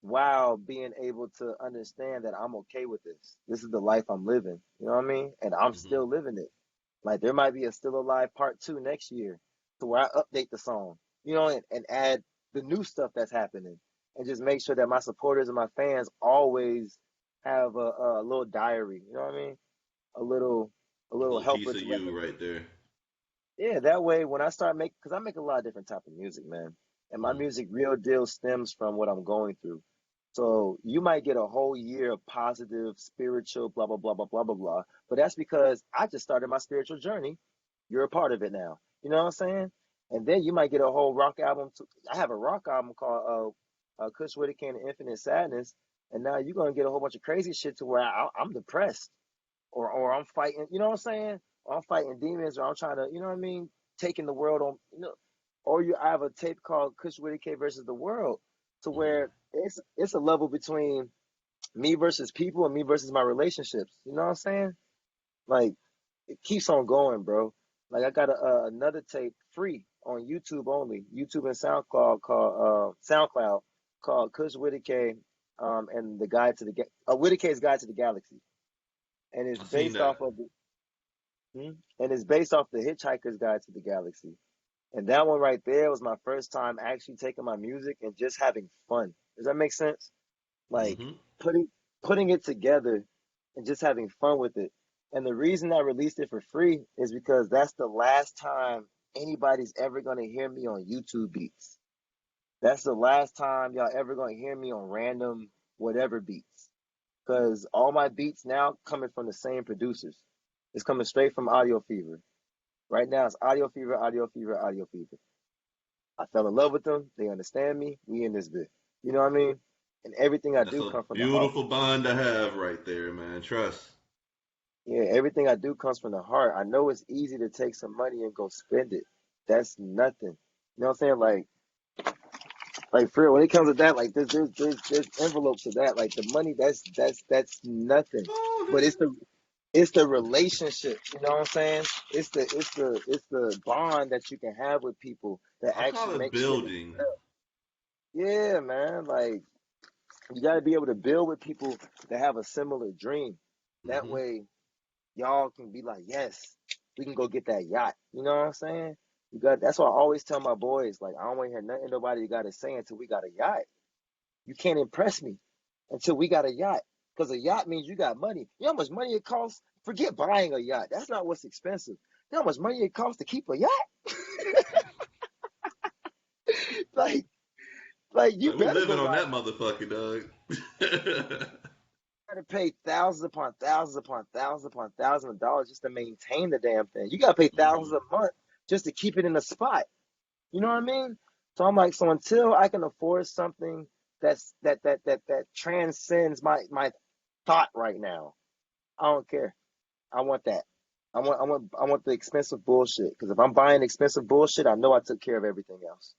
Speaker 5: while being able to understand that I'm okay with this. This is the life I'm living. You know what I mean? And I'm
Speaker 4: Mhm.
Speaker 5: still living it. Like there might be a Still Alive Part 2 next year to where I update the song, and add the new stuff that's happening and just make sure that my supporters and my fans always have a little diary. You know what I mean? A little a
Speaker 4: A
Speaker 5: little
Speaker 4: little piece
Speaker 5: helper
Speaker 4: of
Speaker 5: to let
Speaker 4: you
Speaker 5: me.
Speaker 4: right there.
Speaker 5: Yeah, that way when I start making, because I make a lot of different type of music, man, and my
Speaker 4: Mhm.
Speaker 5: music real deal stems from what I'm going through. So you might get a whole year of positive, spiritual, blah blah blah blah blah blah blah, but that's because I just started my spiritual journey. You're a part of it now. You know what I'm saying? And then you might get a whole rock album. I have a rock album called Kush Widakae and Infinite Sadness, and now you're gonna get a whole bunch of crazy shit to where I'm depressed, or I'm fighting, you know what I'm saying? Or I'm fighting demons, or I'm trying to, you know what I mean, taking the world on, I have a tape called Kush Widakae versus the World, to
Speaker 4: Mm-hmm.
Speaker 5: where it's a level between me versus people and me versus my relationships. You know what I'm saying? Like it keeps on going, bro. Like I got another tape free on YouTube only, YouTube and SoundCloud called Kush Widakae, and the Guide to the Widakae's Guide to the Galaxy, and it's
Speaker 4: I seen
Speaker 5: based
Speaker 4: that.
Speaker 5: off of and it's based off the Hitchhiker's Guide to the Galaxy. And that one right there was my first time actually taking my music and just having fun. Does that make sense? Like
Speaker 4: Mm-hmm.
Speaker 5: putting putting it together and just having fun with it. And the reason I released it for free is because that's the last time anybody's ever gonna hear me on YouTube beats. That's the last time y'all ever gonna hear me on random whatever beats. Because all my beats now coming from the same producers. It's coming straight from Audio Fever. Right now it's Audio Fever, Audio Fever, Audio Fever. I fell in love with them. They understand me. We in this bit. You know what I mean? And everything I
Speaker 4: That's
Speaker 5: do
Speaker 4: a
Speaker 5: comes from the heart.
Speaker 4: beautiful bond to have right there, man. Trust.
Speaker 5: Yeah, everything I do comes from the heart. I know it's easy to take some money and go spend it. That's nothing. You know what I'm saying? Like for real, when it comes to that, like there's envelopes to that. Like the money, that's nothing. But
Speaker 4: Oh,
Speaker 5: it's the relationship. You know what I'm saying? It's the bond that you can have with people that
Speaker 4: I call
Speaker 5: actually
Speaker 4: it
Speaker 5: makes shit.
Speaker 4: building.
Speaker 5: Yeah, man. Like you got to be able to build with people that have a similar dream. That
Speaker 4: Mm-hmm.
Speaker 5: way, y'all can be like, yes, we can go get that yacht. You know what I'm saying? You got. That's why I always tell my boys, like, I don't want to hear nothing nobody got to say until we got a yacht. You can't impress me until we got a yacht, because a yacht means you got money. You know how much money it costs? Forget buying a yacht. That's not what's expensive. You know how much money it costs to keep a yacht? like, like you
Speaker 4: Like we
Speaker 5: better go
Speaker 4: living on
Speaker 5: buy.
Speaker 4: that motherfucker, dog.
Speaker 5: Got to pay thousands upon thousands upon thousands upon thousands of dollars just to maintain the damn thing. You got to pay thousands
Speaker 4: Mm-hmm.
Speaker 5: a month just to keep it in a spot. You know what I mean? So I'm like, so until I can afford something that transcends my thought right now, I don't care. I want that. I want the expensive bullshit. Because if I'm buying expensive bullshit, I know I took care of everything else.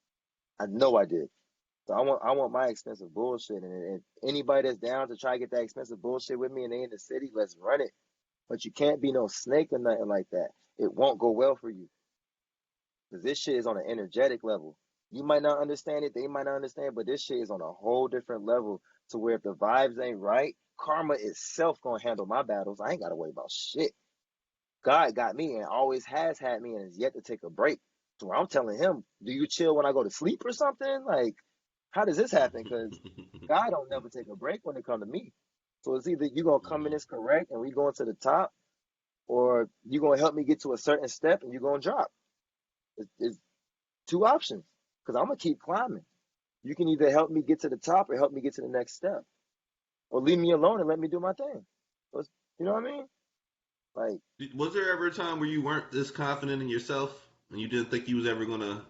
Speaker 5: I know I did. So I want my expensive bullshit. And anybody that's down to try to get that expensive bullshit with me and they in the city, let's run it. But you can't be no snake or nothing like that. It won't go well for you. Because this shit is on an energetic level. You might not understand it, they might not understand, but this shit is on a whole different level, to where if the vibes ain't right, karma itself gonna handle my battles. I ain't gotta worry about shit. God got me and always has had me and is yet to take a break. So I'm telling him, do you chill when I go to sleep or something? Like, how does this happen? Because God don't never take a break when it comes to me. So it's either you gonna come in
Speaker 4: Mm-hmm.
Speaker 5: this correct and we going to the top, or you gonna help me get to a certain step and you gonna drop. It's two options. Because I'm gonna keep climbing. You can either help me get to the top or help me get to the next step, or leave me alone and let me do my thing. You know what I mean? Like,
Speaker 4: Was there ever a time where you weren't this confident in yourself and you didn't think you was ever gonna,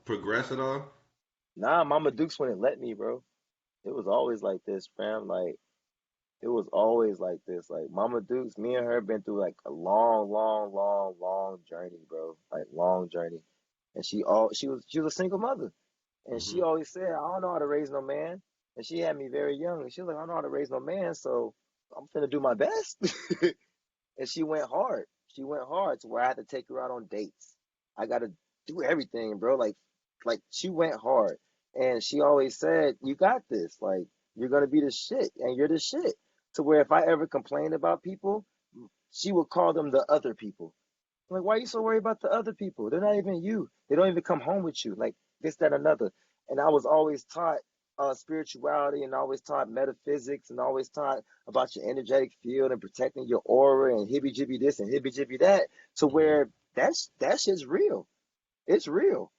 Speaker 4: progress at all?
Speaker 5: nah, Mama Dukes wouldn't let me, bro. It was always like this, fam. Like, it was always like this. Like, Mama Dukes, me and her been through like a long, long, long, long journey, bro. Like, long journey. And she was a single mother. And
Speaker 4: Mm-hmm.
Speaker 5: she always said, I don't know how to raise no man. And she had me very young. And she was like, I don't know how to raise no man, so I'm finna do my best. And she went hard. She went hard to where I had to take her out on dates. I gotta do everything, bro. Like she went hard. And she always said, you got this. Like, you're gonna be the shit, and you're the shit. To where if I ever complained about people, she would call them the other people. Like, why are you so worried about the other people? They're not even you. They don't even come home with you. Like this, that, another. And I was always taught spirituality, and always taught metaphysics, and always taught about your energetic field and protecting your aura and hibby jibby this and hibby jibby that. To
Speaker 4: Mm-hmm.
Speaker 5: where that shit's real. It's real.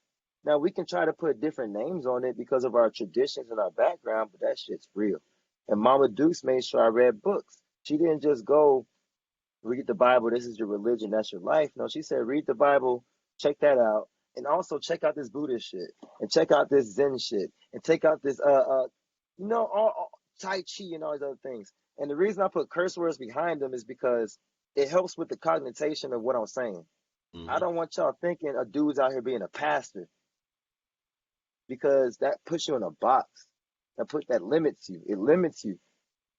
Speaker 5: Now we can try to put different names on it because of our traditions and our background, but that shit's real. And Mama Dukes made sure I read books. She didn't just go read the Bible, this is your religion, that's your life. No, she said, read the Bible, check that out, and also check out this Buddhist shit, and check out this Zen shit, and take out this all Tai Chi and all these other things. And the reason I put curse words behind them is because it helps with the cognition of what I'm saying. I
Speaker 4: Mm-hmm.
Speaker 5: don't want y'all thinking a dude's out here being a pastor. because that puts you in a box. That limits you. It limits you.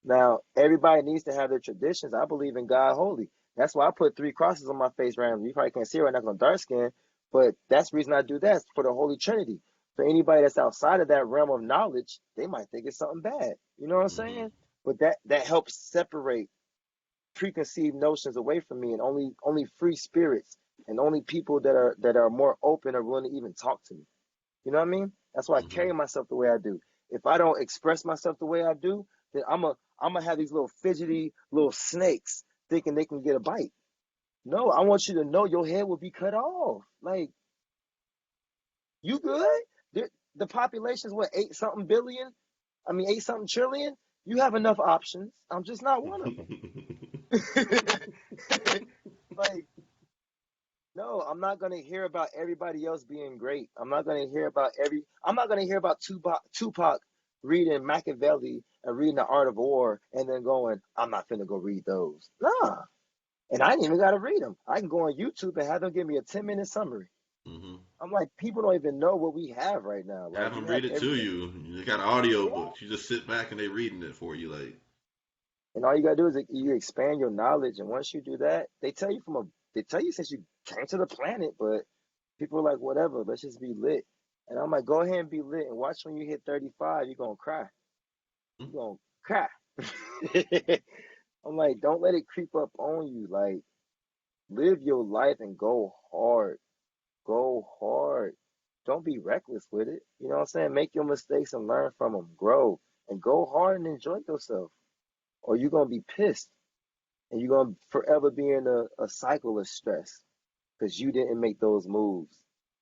Speaker 5: Now, everybody needs to have their traditions. I believe in God holy. That's why I put 3 crosses on my face randomly. You probably can't see it right now because I'm dark skinned, but that's the reason I do that, for the Holy Trinity. For anybody that's outside of that realm of knowledge, they might think it's something bad. You know what I'm
Speaker 4: Mm-hmm.
Speaker 5: saying? But that helps separate preconceived notions away from me, and only free spirits and only people that are more open are willing to even talk to me. You know what I mean? That's why I
Speaker 4: Mm-hmm.
Speaker 5: carry myself the way I do. If I don't express myself the way I do, then I'm gonna have these little fidgety little snakes thinking they can get a bite. No, I want you to know your head will be cut off. Like, you good? The population is what, 8 something billion? I mean 8 something trillion? You have enough options. I'm just not one of them. Like, no, I'm not gonna hear about everybody else being great. I'm not gonna hear about Tupac reading Machiavelli and reading The Art of War and then going, I'm not finna go read those. Nah. And I ain't even gotta read them. I can go on YouTube and have them give me a 10-minute summary.
Speaker 4: Mm-hmm.
Speaker 5: I'm like, people don't even know what we have right now. Like,
Speaker 4: Have
Speaker 5: we
Speaker 4: them
Speaker 5: have
Speaker 4: read it to
Speaker 5: everything.
Speaker 4: you. They got audio
Speaker 5: Yeah.
Speaker 4: books. You just sit back and they reading it for you. Like,
Speaker 5: And all you gotta do is you expand your knowledge. And once you do that, they tell you since you came to the planet, but people are like, whatever, let's just be lit. And I'm like, go ahead and be lit and watch when you hit 35, you're gonna cry.
Speaker 4: mm,
Speaker 5: You're gonna cry. I'm like, don't let it creep up on you. Like, live your life and go hard. Go hard. Don't be reckless with it. You know what I'm saying? Make your mistakes and learn from them. Grow and go hard and enjoy yourself. Or you're gonna be pissed and you're gonna forever be in a cycle of stress because you didn't make those moves,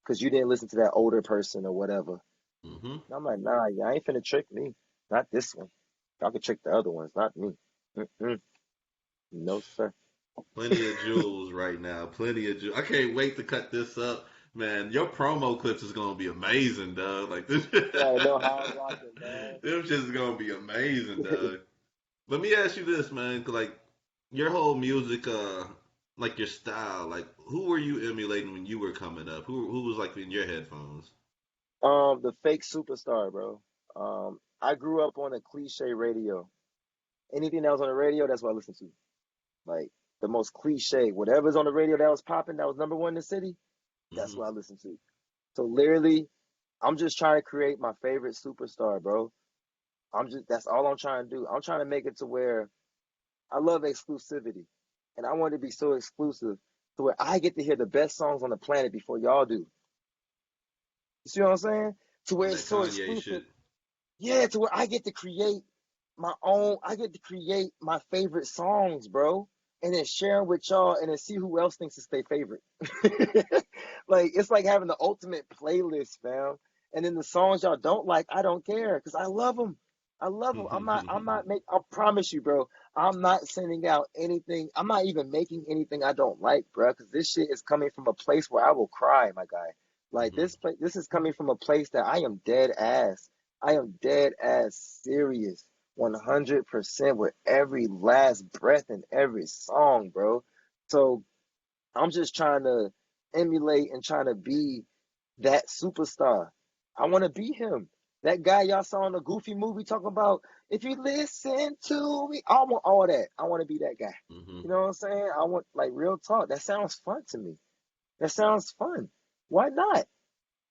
Speaker 5: because you didn't listen to that older person or whatever.
Speaker 4: mm-hmm.
Speaker 5: And I'm like, nah, y'all ain't finna trick me. Not this one. Y'all can trick the other ones, not me. Mm-mm. No, sir.
Speaker 4: Plenty of jewels right now. Plenty of jewels. I can't wait to cut this up, man. Your promo clips is gonna be amazing, dog. Like this,
Speaker 5: You already know how I'm rocking, man.
Speaker 4: them shit is gonna be amazing, dog. Let me ask you this, man. 'Cause, like your whole music, like your style, like who were you emulating when you were coming up? Who was like in your headphones?
Speaker 5: The fake superstar, bro. I grew up on a cliche radio. Anything that was on the radio, that's what I listened to. Like, the most cliche, whatever's on the radio that was popping, that was number one in the city, that's
Speaker 4: Mm-hmm.
Speaker 5: what I listened to. So literally, I'm just trying to create my favorite superstar, bro. That's all I'm trying to do. I'm trying to make it to where I love exclusivity. And I want it to be so exclusive to where I get to hear the best songs on the planet before y'all do. You see what I'm saying? To where
Speaker 4: On
Speaker 5: it's
Speaker 4: that
Speaker 5: so
Speaker 4: Kanye
Speaker 5: exclusive.
Speaker 4: shit.
Speaker 5: Yeah, to where I get to create my favorite songs, bro. And then share them with y'all and then see who else thinks it's their favorite. Like, it's like having the ultimate playlist, fam. And then the songs y'all don't like, I don't care because I love them. I love them. I promise you, bro. I'm not sending out anything. I'm not even making anything I don't like, bro, because this shit is coming from a place where I will cry, my guy. Like,
Speaker 4: Mm-hmm.
Speaker 5: this is coming from a place that I am dead ass. I am dead ass serious. 100% with every last breath in every song, bro. So I'm just trying to emulate and trying to be that superstar. I want to be him. That guy y'all saw in the Goofy movie talking about, if you listen to me, I want all that. I want to be that guy.
Speaker 4: Mm-hmm.
Speaker 5: You know what I'm saying? I want, like, real talk. That sounds fun to me. That sounds fun. Why not?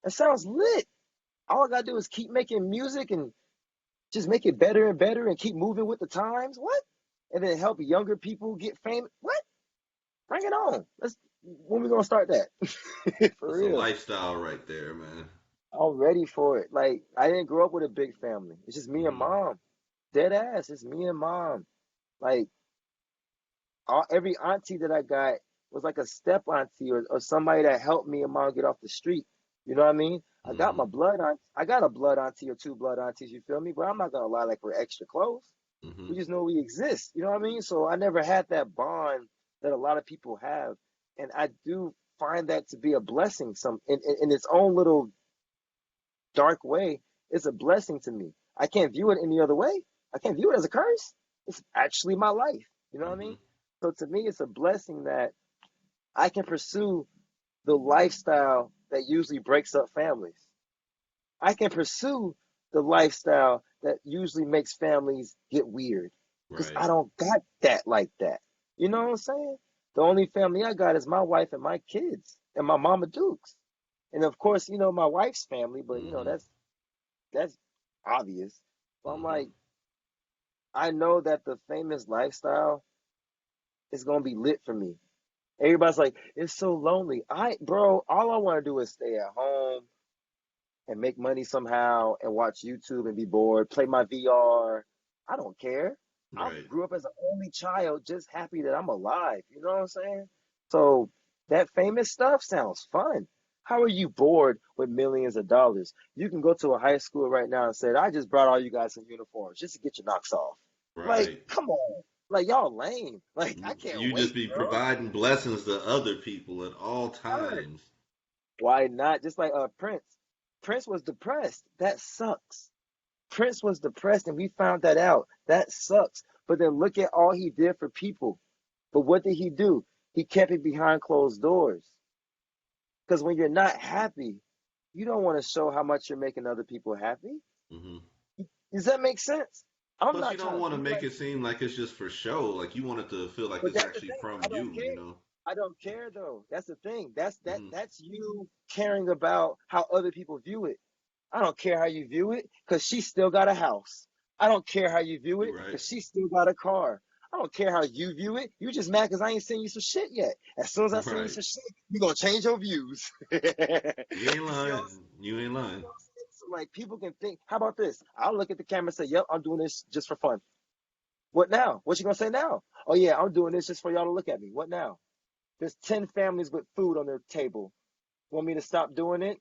Speaker 5: That sounds lit. All I gotta do is keep making music and just make it better and better and keep moving with the times. What? And then help younger people get famous. What? Bring it on. Let's. When we gonna start that? For
Speaker 4: That's a
Speaker 5: real.
Speaker 4: lifestyle right there, man.
Speaker 5: I'm ready for it. Like, I didn't grow up with a big family. It's just me and
Speaker 4: Mm-hmm.
Speaker 5: mom. Dead ass. It's me and mom. Like, every auntie that I got was like a step auntie or somebody that helped me and mom get off the street. You know what I mean? I got
Speaker 4: Mm-hmm.
Speaker 5: my blood aunt. I got a blood auntie or 2 blood aunties. You feel me? But I'm not gonna lie, like, we're extra close.
Speaker 4: Mm-hmm.
Speaker 5: We just know we exist. You know what I mean? So I never had that bond that a lot of people have, and I do find that to be a blessing. Some in its own little dark way, it's a blessing to me. I can't view it any other way. I can't view it as a curse. It's actually my life. You know what I
Speaker 4: Mm-hmm.
Speaker 5: mean? So to me, it's a blessing that I can pursue the lifestyle that usually breaks up families. I can pursue the lifestyle that usually makes families get weird because
Speaker 4: Right.
Speaker 5: I don't got that like that. You know what I'm saying? The only family I got is my wife and my kids and my mama Dukes. And of course, my wife's family, but
Speaker 4: Mm-hmm.
Speaker 5: that's obvious. So I'm
Speaker 4: Mm-hmm.
Speaker 5: like, I know that the famous lifestyle is gonna be lit for me. Everybody's like, it's so lonely. Bro, all I want to do is stay at home and make money somehow and watch YouTube and be bored, play my VR. I don't care. I
Speaker 4: Right.
Speaker 5: grew up as an only child, just happy that I'm alive. You know what I'm saying? So that famous stuff sounds fun. How are you bored with millions of dollars? You can go to a high school right now and say, I just brought all you guys in uniforms just to get your knocks off. Like,
Speaker 4: Right.
Speaker 5: come on. Like, y'all lame. Like, I can't
Speaker 4: You just
Speaker 5: wait,
Speaker 4: be
Speaker 5: bro.
Speaker 4: providing blessings to other people at all
Speaker 5: Word.
Speaker 4: times.
Speaker 5: Why not? Just like Prince. Prince was depressed. That sucks. Prince was depressed and we found that out. That sucks. But then look at all he did for people. But what did he do? He kept it behind closed doors. Because when you're not happy, you don't want to show how much you're making other people happy.
Speaker 4: Hmm.
Speaker 5: Does that make sense? I'm
Speaker 4: Plus, you
Speaker 5: not
Speaker 4: don't
Speaker 5: trying to
Speaker 4: want to
Speaker 5: be
Speaker 4: make
Speaker 5: like,
Speaker 4: it seem like it's just for show. Like you want it to feel like
Speaker 5: but
Speaker 4: it's
Speaker 5: that's the
Speaker 4: actually
Speaker 5: thing.
Speaker 4: from
Speaker 5: I don't
Speaker 4: you. You
Speaker 5: care.
Speaker 4: know.
Speaker 5: I don't care though. That's the thing.
Speaker 4: Hmm.
Speaker 5: That's you caring about how other people view it. I don't care how you view it because she still got a house. I don't care how you view it
Speaker 4: You're right.
Speaker 5: because she still got a car. I don't care how you view it. You just mad because I ain't send you some shit yet. As soon as I send you
Speaker 4: Right.
Speaker 5: some shit, you going to change your views. You see
Speaker 4: You ain't
Speaker 5: what I'm
Speaker 4: lying. You ain't lying.
Speaker 5: saying? So, like, people can think, how about this? I'll look at the camera and say, yep, I'm doing this just for fun. What now? What you going to say now? Oh, yeah, I'm doing this just for y'all to look at me. What now? There's 10 families with food on their table. Want me to stop doing it?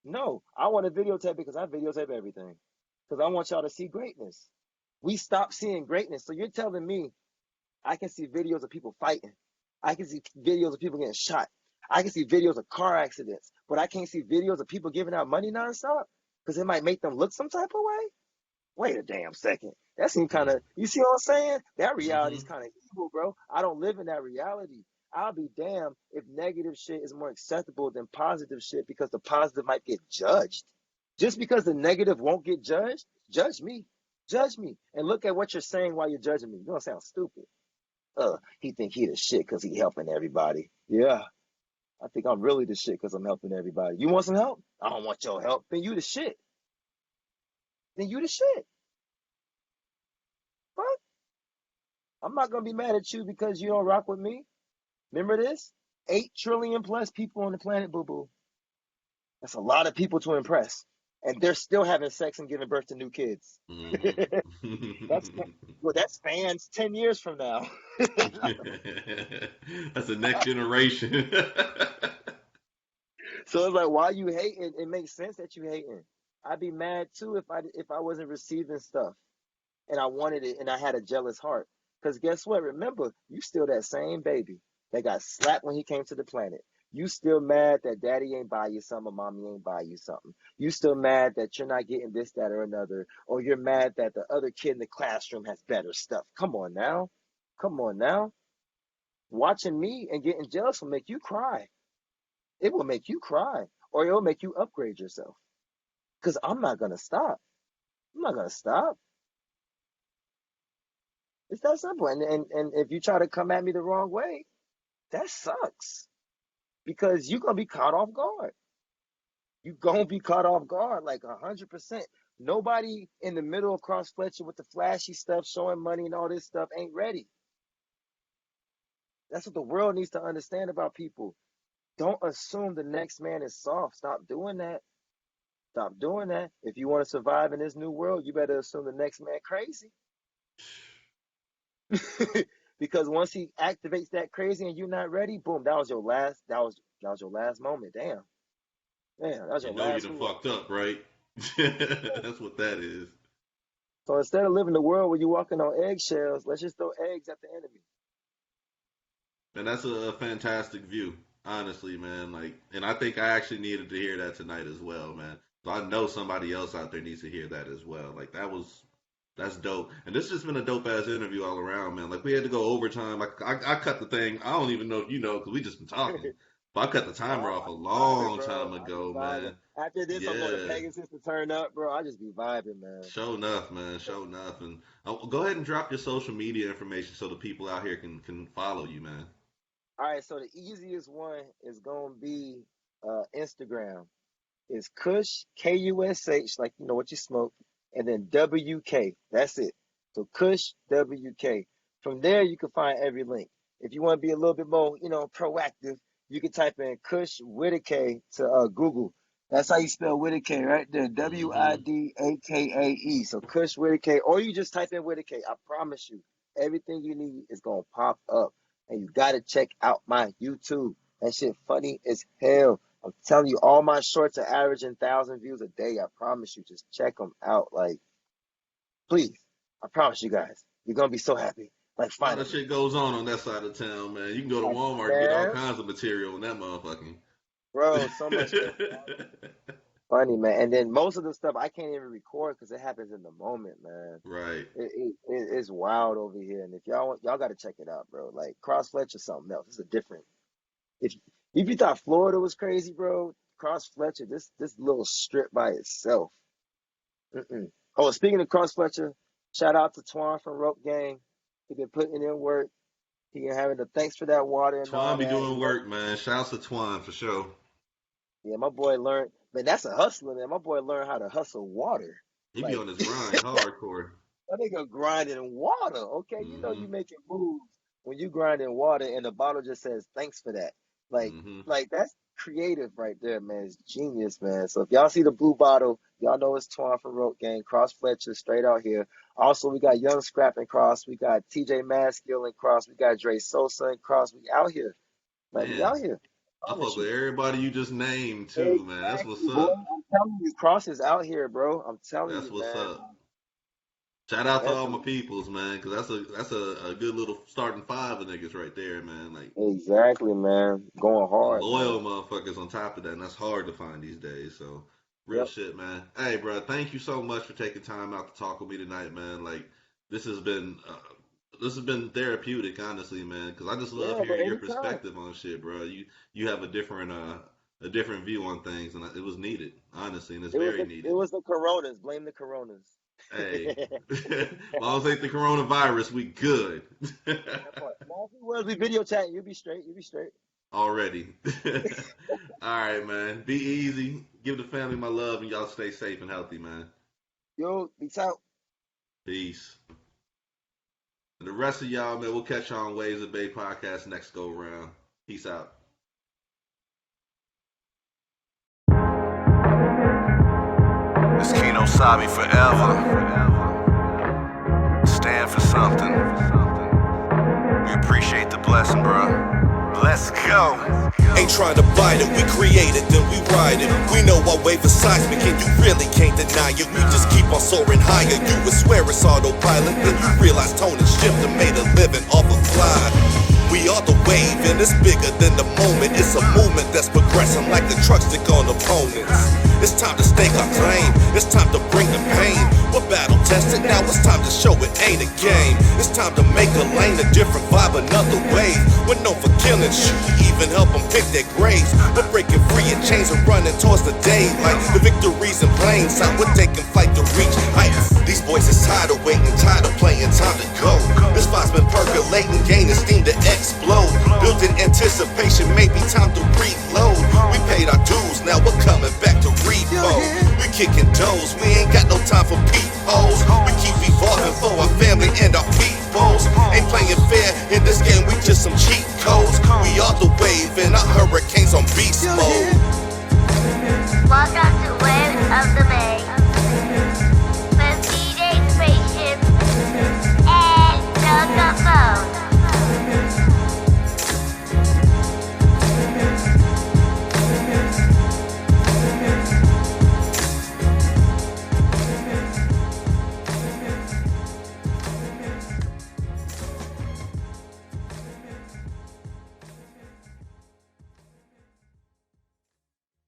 Speaker 5: No, I want to videotape because I videotape everything. Because I want y'all to see greatness. We stopped seeing greatness. So you're telling me I can see videos of people fighting. I can see videos of people getting shot. I can see videos of car accidents, but I can't see videos of people giving out money nonstop because it might make them look some type of way. Wait a damn second. That seems kind of, you see what I'm saying? That reality
Speaker 4: Mm-hmm.
Speaker 5: is kind of evil, bro. I don't live in that reality. I'll be damned if negative shit is more acceptable than positive shit because the positive might get judged. Just because the negative won't get judged, judge me. Judge me. And look at what you're saying while you're judging me. You're going to sound stupid. He think he the shit because he helping everybody. Yeah, I think I'm really the shit because I'm helping everybody. You want some help? I don't want your help. Then you the shit. Then you the shit. What? I'm not gonna be mad at you because you don't rock with me. Remember this? 8 trillion plus people on the planet, boo boo. That's a lot of people to impress. And they're still having sex and giving birth to new kids. That's
Speaker 4: Mm-hmm.
Speaker 5: well, that spans 10 years from now.
Speaker 4: That's the next generation.
Speaker 5: So it's like, why you hating? It makes sense that you hating. I'd be mad too if I wasn't receiving stuff and I wanted it and I had a jealous heart. Because guess what? Remember, you still that same baby that got slapped when he came to the planet. You still mad that daddy ain't buy you something or mommy ain't buy you something. You still mad that you're not getting this, that, or another. Or you're mad that the other kid in the classroom has better stuff. Come on now. Come on now. Watching me and getting jealous will make you cry. It will make you cry. Or it'll make you upgrade yourself. Because I'm not going to stop. I'm not going to stop. It's that simple. And if you try to come at me the wrong way, that sucks because you're gonna be caught off guard. You're gonna be caught off guard like 100%. Nobody in the middle of cross Fletcher with the flashy stuff, showing money and all this stuff ain't ready. That's what the world needs to understand about people. Don't assume the next man is soft. Stop doing that. Stop doing that. If you want to survive in this new world, you better assume the next man crazy. Because once he activates that crazy and you're not ready, boom, that was your last moment. Damn. Damn, that was
Speaker 4: You
Speaker 5: your
Speaker 4: know you
Speaker 5: last
Speaker 4: done
Speaker 5: hurrah.
Speaker 4: fucked up, right? That's what that is.
Speaker 5: So instead of living the world where you're walking on eggshells, let's just throw eggs at the enemy.
Speaker 4: And that's a fantastic view, honestly, man. Like, and I think I actually needed to hear that tonight as well, man. So I know somebody else out there needs to hear that as well. Like, that's dope. And this has been a dope ass interview all around, man. Like, we had to go overtime. I cut the thing. I don't even know if you know because we just been talking. But I cut the
Speaker 5: Bro,
Speaker 4: timer off
Speaker 5: I
Speaker 4: a
Speaker 5: be vibing,
Speaker 4: long
Speaker 5: bro.
Speaker 4: time
Speaker 5: I be
Speaker 4: ago,
Speaker 5: vibing.
Speaker 4: man.
Speaker 5: After this, I'm going to
Speaker 4: Yeah.
Speaker 5: Pegasus to turn up, bro. I just be vibing, man.
Speaker 4: Show enough, man. Show enough. And go ahead and drop your social media information so the people out here can follow you, man.
Speaker 5: All right, so the easiest one is going to be Instagram. It's Kush, Kush, like you know what you smoke, and then WK. That's it. So Kush WK. From there, you can find every link. If you want to be a little bit more, proactive, you can type in Kush Widakae to Google. That's how you spell Widakae right there.
Speaker 4: Mm-hmm.
Speaker 5: Widakae. So Kush Widakae, or you just type in Widakae. I promise you, everything you need is gonna pop up, and you gotta check out my YouTube. That shit funny as hell. I'm telling you, all my shorts are averaging 1,000 views a day. I promise you, just check them out. Like, please, I promise you guys, you're gonna be so happy. Like,
Speaker 4: A lot of
Speaker 5: finally,
Speaker 4: shit goes on that side of town, man. You can go to
Speaker 5: like,
Speaker 4: Walmart and get all
Speaker 5: man,
Speaker 4: kinds of material in that motherfucking.
Speaker 5: bro, so much shit funny, man. And then most of the stuff I can't even record because it happens in the moment, man.
Speaker 4: Right.
Speaker 5: It's wild over here. And if y'all got to check it out, bro. Like Cross Fletcher, something else. It's a different. If you thought Florida was crazy, bro, Cross Fletcher, this little strip by itself. Mm-mm. Oh, speaking of Cross Fletcher, shout out to Twan from Rope Gang. He been putting in work. He been having the thanks for that water and all
Speaker 4: Twine be
Speaker 5: that.
Speaker 4: doing work, man. Shouts to Twine for sure.
Speaker 5: Yeah, my boy learned. Man, that's a hustler, man. My boy learned how to hustle water.
Speaker 4: He be
Speaker 5: Like
Speaker 4: on his grind hardcore.
Speaker 5: that nigga grinding water. Okay, you know
Speaker 4: Mm-hmm.
Speaker 5: you making moves when you grinding water, and the bottle just says thanks for that. Like,
Speaker 4: Mm-hmm.
Speaker 5: like that's creative right there, man. It's genius, man. So if y'all see the blue bottle, y'all know it's Twan from Rope Gang, Cross Fletcher, straight out here. Also, we got Young Scrap and Cross. We got TJ Maskill and Cross. We got Dre Sosa and Cross. We out here. Like, we
Speaker 4: Man,
Speaker 5: out here. I
Speaker 4: I
Speaker 5: promise
Speaker 4: fuck with
Speaker 5: you.
Speaker 4: everybody you just named too, man. That's what's
Speaker 5: Exactly, boy.
Speaker 4: up.
Speaker 5: I'm telling you, Cross is out here, bro. I'm telling
Speaker 4: That's
Speaker 5: you,
Speaker 4: what's
Speaker 5: man.
Speaker 4: up. Shout out to all my
Speaker 5: Definitely.
Speaker 4: peoples, man, because that's a good little starting five of niggas right there, man. Like
Speaker 5: Exactly, man. Going
Speaker 4: some
Speaker 5: hard,
Speaker 4: loyal
Speaker 5: man.
Speaker 4: motherfuckers on top of that, and that's hard to find these days. So real
Speaker 5: Yep.
Speaker 4: shit, man. Hey, bro, thank you so much for taking time out to talk with me tonight, man. Like this has been therapeutic, honestly, man. Because I just love
Speaker 5: Yeah, bro.
Speaker 4: hearing your
Speaker 5: Anytime.
Speaker 4: perspective on shit, bro. You have a different view on things, and it was needed, honestly, and it's very
Speaker 5: It
Speaker 4: needed.
Speaker 5: was the Coronas. Blame the Coronas.
Speaker 4: Hey, long as ain't the coronavirus, we good.
Speaker 5: That part. Now, if it was, we video chat. You be straight. You be straight.
Speaker 4: Already. All right, man. Be easy. Give the family my love, and y'all stay safe and healthy, man.
Speaker 5: Yo, peace out.
Speaker 4: Peace. And the rest of y'all, man, we'll catch y'all on Waves of Bay podcast next go round. Peace out.
Speaker 1: This Kino Sabi forever. Stand for something. We appreciate the blessing, bro. Let's go.
Speaker 2: Ain't trying to bite it, we create it, then we ride it. We know our wave is seismic and you really can't deny it. We just keep on soaring higher. You would swear it's autopilot, then you realize tone and shift and made a living off a fly. We are the wave and it's bigger than the moment. It's a movement that's progressing like the truck stick on opponents. It's time to stake our claim, it's time to bring the pain. We're battle tested, now it's time to show it ain't a game. It's time to make a lane, a different vibe, another wave. We're known for killing shit, we even help them pick their graves. We're breaking free and chains and running towards the day. Like the victories in plain sight, we're taking flight to reach heights. These boys is tired of waiting, tired of playing, time to go. This vibe's been percolating, gaining steam to explode. Built in anticipation, maybe time to breathe